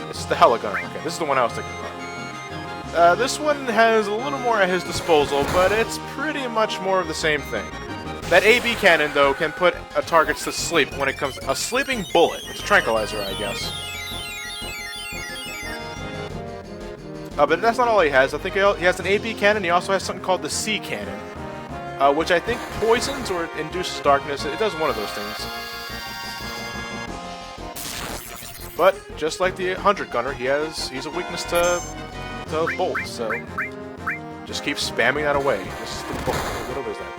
This is the Hella Gunner. Okay, this is the one I was thinking about. This one has a little more at his disposal, but it's pretty much more of the same thing. That AB cannon, though, can put targets to sleep when it comes... A sleeping bullet. It's a tranquilizer, I guess. But that's not all he has. I think he has an AB cannon. He also has something called the C cannon, which I think poisons or induces darkness. It does one of those things. But just like the 100 Gunner, he's a weakness to bolts. So just keep spamming that away. Just the bolt. What is that?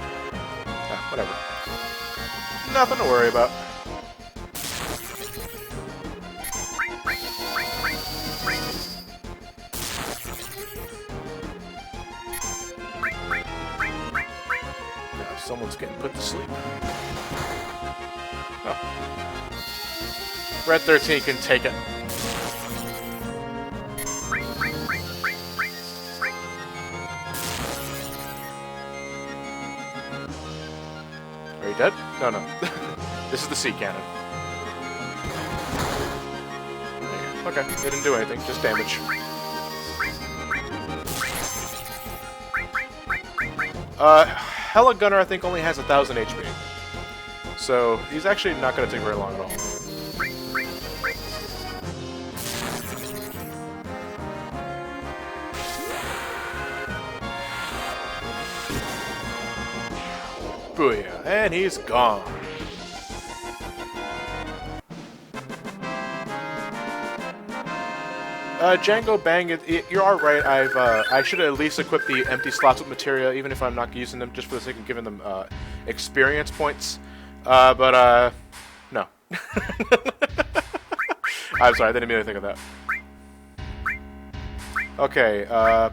Ah, whatever. Nothing to worry about. Someone's getting put to sleep. Oh. Red 13 can take it. Are you dead? No, no. This is the sea cannon. Okay, they didn't do anything, just damage. Hella Gunner, I think, only has 1,000 HP. So, he's actually not going to take very long at all. Booyah, and he's gone. Django Bang, you are right. I should at least equip the empty slots with materia, even if I'm not using them, just for the sake of giving them experience points. No. I'm sorry, I didn't mean to think of that. Okay,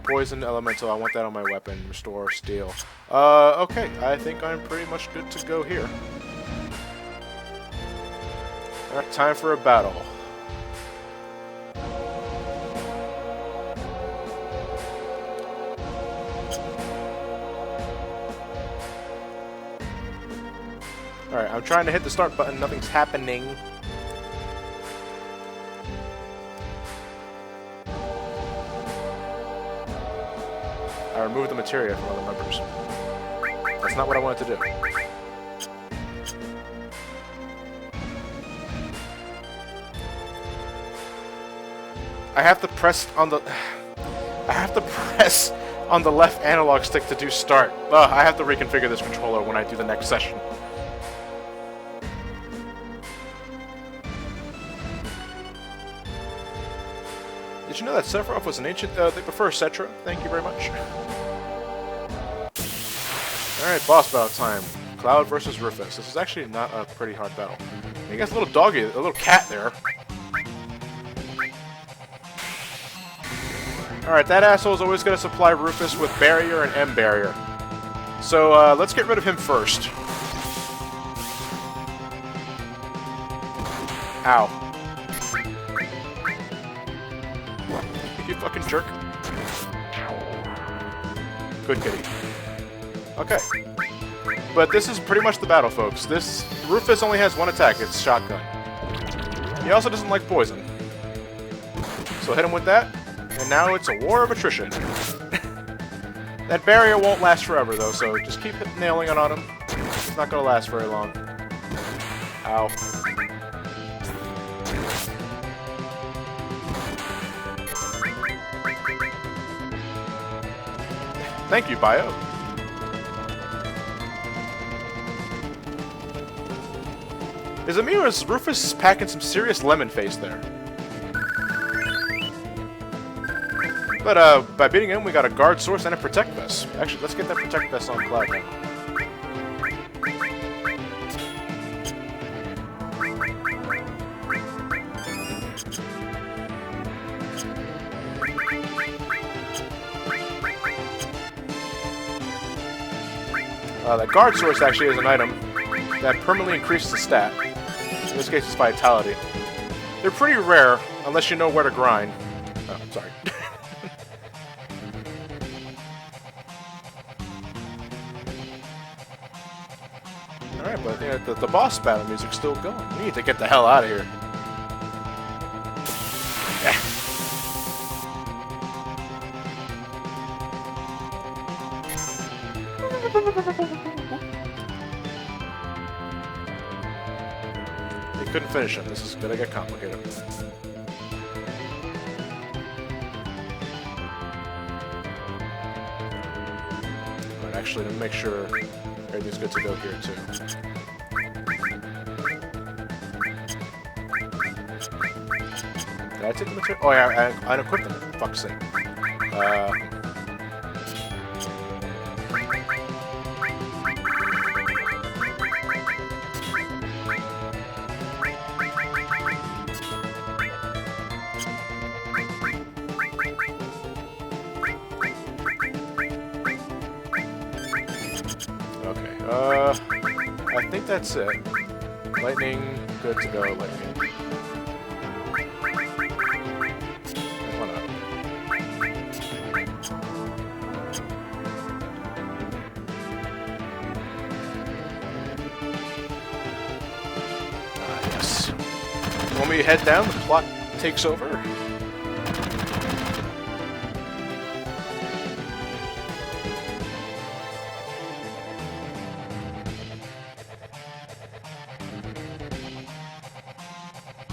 poison elemental. I want that on my weapon. Restore steel. Okay, I think I'm pretty much good to go here. Alright, time for a battle. Alright, I'm trying to hit the start button, nothing's happening. I removed the materia from other members. That's not what I wanted to do. I have to press on the... I have to press on the left analog stick to do start. I have to reconfigure this controller when I do the next session. Did you know that Sephiroth was an ancient... they prefer Cetra. Thank you very much. Alright, boss battle time. Cloud versus Rufus. This is actually not a pretty hard battle. He got a little doggy, a little cat there. Alright, that asshole is always going to supply Rufus with Barrier and M-Barrier. So, let's get rid of him first. Ow. You fucking jerk. Good kitty. Okay. But this is pretty much the battle, folks. This Rufus only has one attack, it's shotgun. He also doesn't like poison. So hit him with that, and now it's a war of attrition. That barrier won't last forever, though, so just keep nailing it on him. It's not gonna last very long. Ow. Thank you, Bio. Is it me or is Rufus packing some serious lemon face there? But, by beating him, we got a guard source and a protect vest. Actually, let's get that protect vest on Cloud now. That guard source actually is an item that permanently increases the stat. In this case, it's vitality. They're pretty rare, unless you know where to grind. Oh, I'm sorry. Alright, but yeah, the boss battle music's still going. We need to get the hell out of here. They couldn't finish him. This is gonna get complicated. But actually, to make sure everything's good to go here too. Did I take the material? Oh yeah, I unequipped them. For fuck's sake. I think that's it. Lightning, good to go, lightning. Why not? Ah, yes. When we head down, the plot takes over.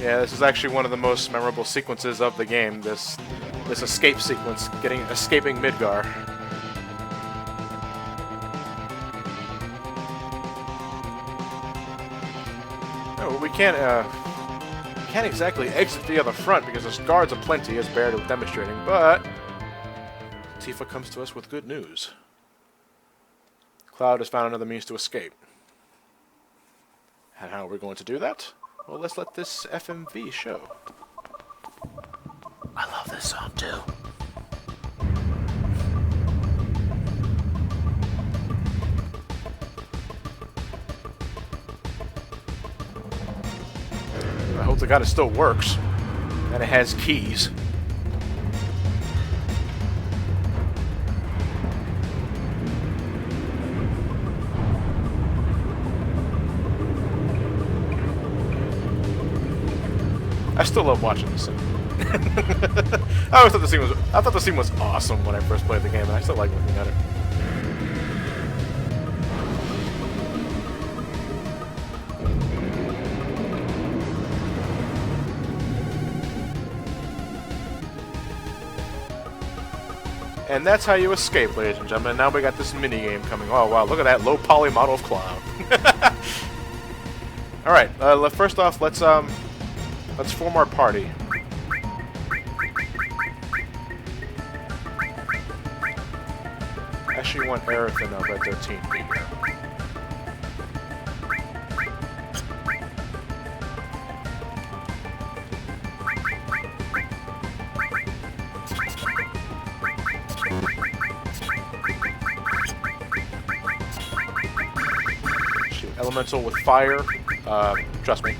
Yeah, this is actually one of the most memorable sequences of the game. This escape sequence, escaping Midgar. No, we can't exactly exit via the front because there's guards aplenty, as Barrett was demonstrating. But Tifa comes to us with good news. Cloud has found another means to escape. And how are we going to do that? Well, let's let this FMV show. I love this song too. I hope to God it still works. And it has keys. I still love watching this scene. I thought the scene was awesome when I first played the game, and I still like looking at it. And that's how you escape, ladies and gentlemen. Now we got this mini game coming. Oh wow, look at that low poly model of Cloud. All right, first off, let's form our party. Actually, want Aerith and Red 13 to be here. Shoot, elemental with fire. Trust me.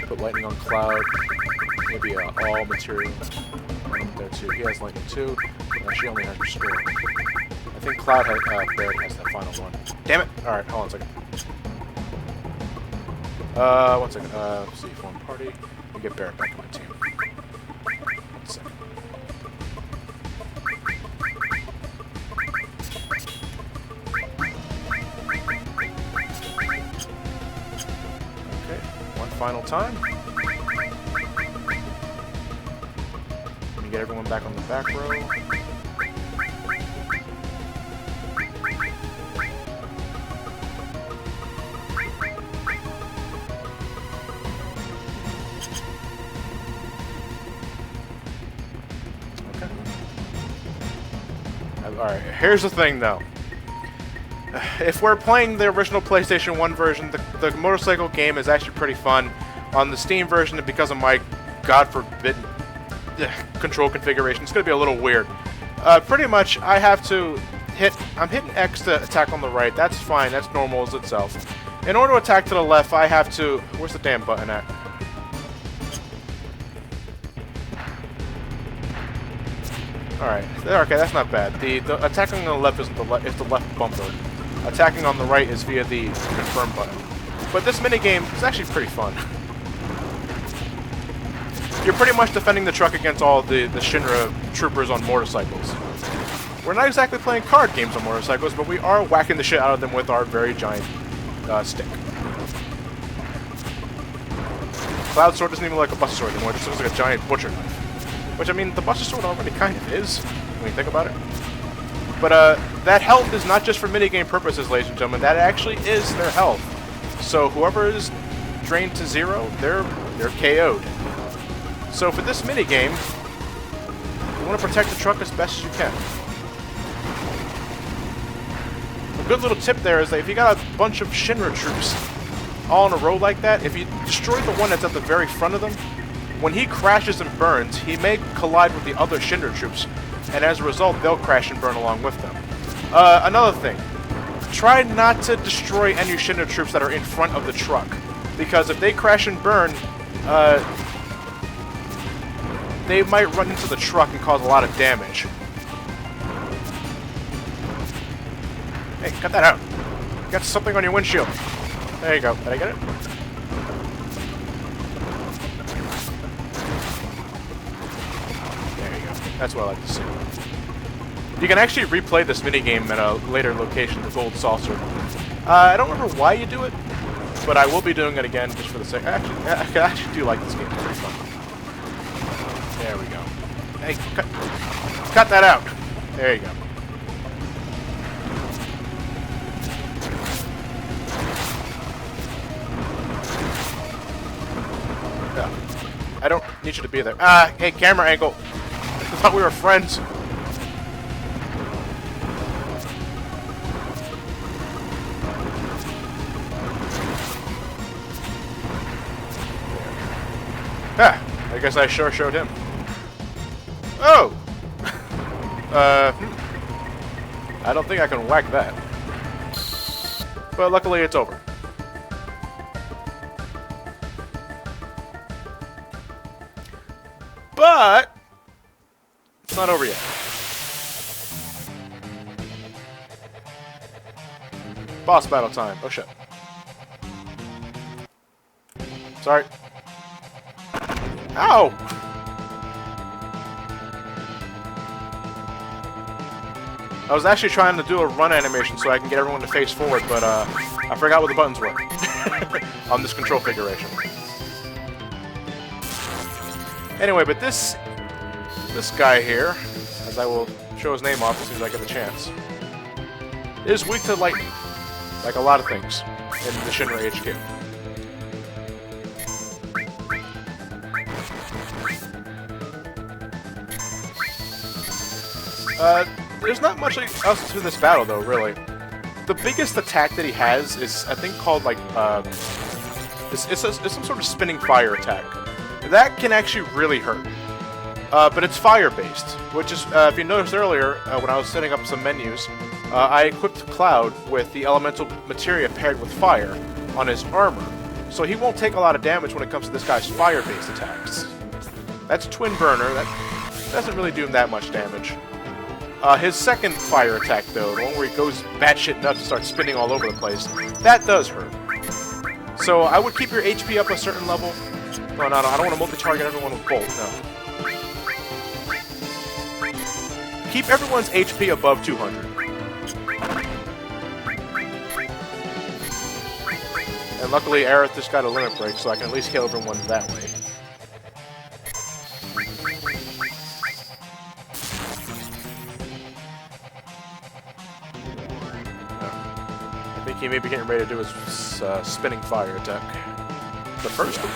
Put lightning on Cloud. Maybe all material. There too. He has lightning too. She only has restore. I think Cloud has Barrett has that final one. Damn it! Alright, hold on a second. 1 second. Let's see, form party. We'll get Barrett back in my team. 1 second. Okay, one final time. Let me get everyone back on the back row. Alright, here's the thing though. If we're playing the original PlayStation 1 version, the motorcycle game is actually pretty fun. On the Steam version, because of my god forbidden control configuration, it's going to be a little weird. Pretty much, I have to I'm hitting X to attack on the right. That's fine, that's normal as itself. In order to attack to the left, I have to... Where's the damn button at? Alright, okay, that's not bad. The attacking on the left is the left bumper. Attacking on the right is via the confirm button. But this minigame is actually pretty fun. You're pretty much defending the truck against all the Shinra troopers on motorcycles. We're not exactly playing card games on motorcycles, but we are whacking the shit out of them with our very giant stick. Cloud Sword doesn't even look like a Buster Sword anymore, it just looks like a giant butcher knife. Which, I mean, the Buster Sword already kind of is, when you think about it. But, that health is not just for minigame purposes, ladies and gentlemen. That actually is their health. So, whoever is drained to 0, they're KO'd. So, for this minigame, you want to protect the truck as best as you can. A good little tip there is that if you got a bunch of Shinra troops all in a row like that, if you destroy the one that's at the very front of them, when he crashes and burns, he may collide with the other Shinra troops, and as a result, they'll crash and burn along with them. Another thing, try not to destroy any Shinra troops that are in front of the truck, because if they crash and burn, they might run into the truck and cause a lot of damage. Hey, cut that out. You got something on your windshield. There you go. Did I get it? There you go. That's what I like to see. You can actually replay this minigame at a later location, the Gold Saucer. I don't remember why you do it, but I will be doing it again just for the sake. I actually do like this game. It's pretty fun. There we go. Hey, cut that out. There you go. Yeah. I don't need you to be there. Hey, camera angle. I thought we were friends. Ah, I guess I sure showed him. Oh! I don't think I can whack that. But luckily it's over. But it's not over yet. Boss battle time. Oh shit. Sorry. Ow! I was actually trying to do a run animation so I can get everyone to face forward, but I forgot what the buttons were on this control configuration. Anyway, but this guy here, as I will show his name off as soon as I get the chance, is weak to lightning, like a lot of things in the Shinra HQ. There's not much else to this battle, though, really. The biggest attack that he has is, I think, called, like, it's some sort of spinning fire attack. That can actually really hurt. But it's fire-based, which is, if you noticed earlier, when I was setting up some menus, I equipped Cloud with the elemental materia paired with fire on his armor. So he won't take a lot of damage when it comes to this guy's fire-based attacks. That's Twin Burner. That doesn't really do him that much damage. His second fire attack, though, the one where he goes batshit nuts and starts spinning all over the place, that does hurt. So I would keep your HP up a certain level. No, I don't want to multi-target everyone with Bolt, no. Keep everyone's HP above 200. And luckily, Aerith just got a limit break, so I can at least kill everyone that way. I think he may be getting ready to do his spinning fire attack. The first one.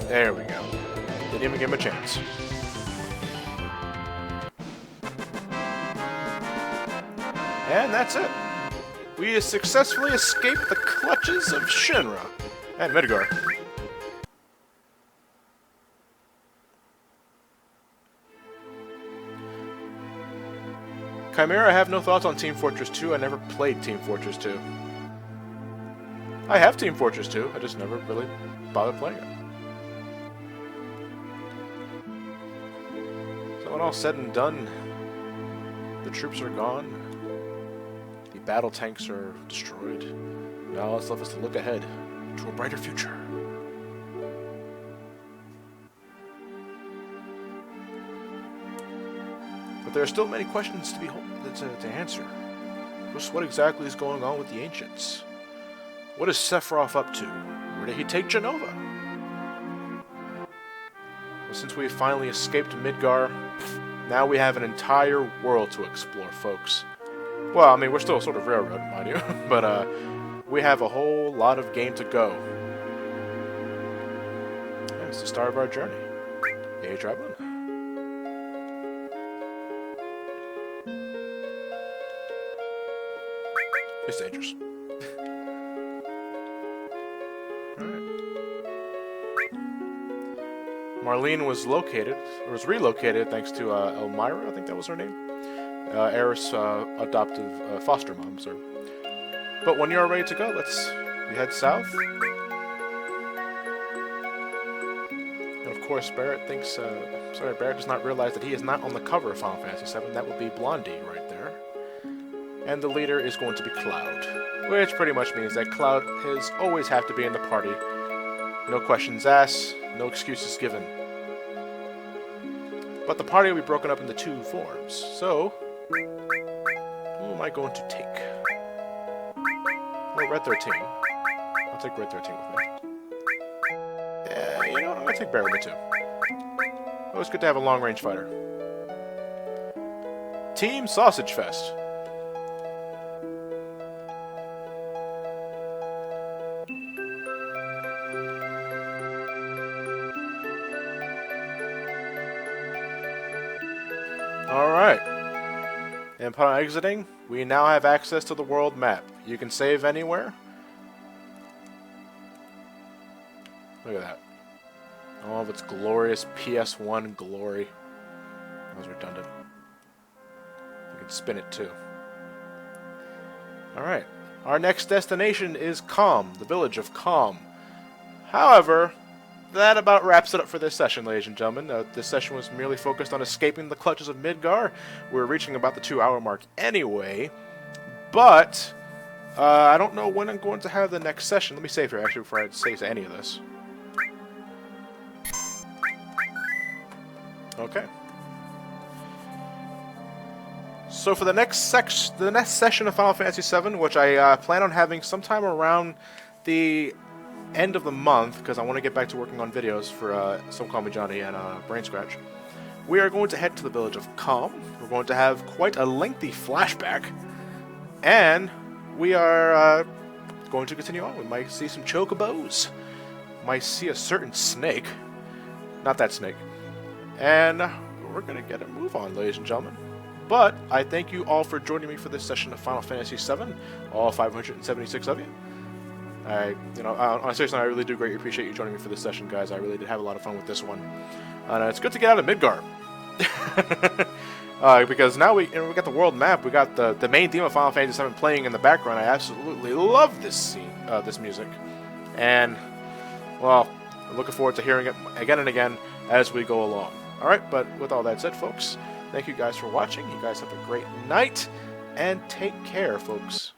There we go. Didn't even give him a chance. And that's it. We have successfully escaped the clutches of Shinra and Midgar. Chimera, I have no thoughts on Team Fortress 2. I never played Team Fortress 2. I have Team Fortress 2. I just never really bothered playing it. So when all said and done, the troops are gone. The battle tanks are destroyed. Now all that's left is to look ahead to a brighter future. But there are still many questions to answer. Just what exactly is going on with the Ancients? What is Sephiroth up to? Where did he take Genova? Well, since we finally escaped Midgar, now we have an entire world to explore, folks. Well, I mean, we're still sort of railroad, mind you, but we have a whole lot of game to go. Yeah, it's the start of our journey. Hey, traveling. It's dangerous. Marlene was relocated thanks to Elmira, I think that was her name. Aerith's adoptive foster mom, sir. But when you're ready to go, we head south. And of course, Barrett does not realize that he is not on the cover of Final Fantasy VII. That would be Blondie right there. And the leader is going to be Cloud, which pretty much means that Cloud has always have to be in the party. No questions asked, no excuses given. But the party will be broken up into two forms, so who am I going to take? Well, Red 13. I'll take Red 13 with me. Yeah, you know what? I'm going to take Barrett with me too. Always good to have a long-range fighter. Team Sausage Fest. Alright. And upon exiting, we now have access to the world map. You can save anywhere. Look at that. All of its glorious PS1 glory. That was redundant. You can spin it too. Alright. Our next destination is Calm, the village of Calm. However, that about wraps it up for this session, ladies and gentlemen. This session was merely focused on escaping the clutches of Midgar. We're reaching about the 2-hour mark anyway. But I don't know when I'm going to have the next session. Let me save here, actually, before I say any of this. Okay. So for the next session of Final Fantasy VII, which I plan on having sometime around the end of the month, because I want to get back to working on videos for Somecallmejohnny and Brain Scratch, we are going to head to the village of Calm. We're going to have quite a lengthy flashback, and we are going to continue on. We might see some chocobos, might see a certain snake, not that snake, and we're going to get a move on, ladies and gentlemen. But I thank you all for joining me for this session of Final Fantasy VII, all 576 of you. On a serious note, I really do greatly appreciate you joining me for this session, guys. I really did have a lot of fun with this one. And it's good to get out of Midgar. Because now we got the world map, we got the main theme of Final Fantasy VII playing in the background. I absolutely love this this music. And, well, I'm looking forward to hearing it again and again as we go along. Alright, but with all that said, folks, thank you guys for watching. You guys have a great night, and take care, folks.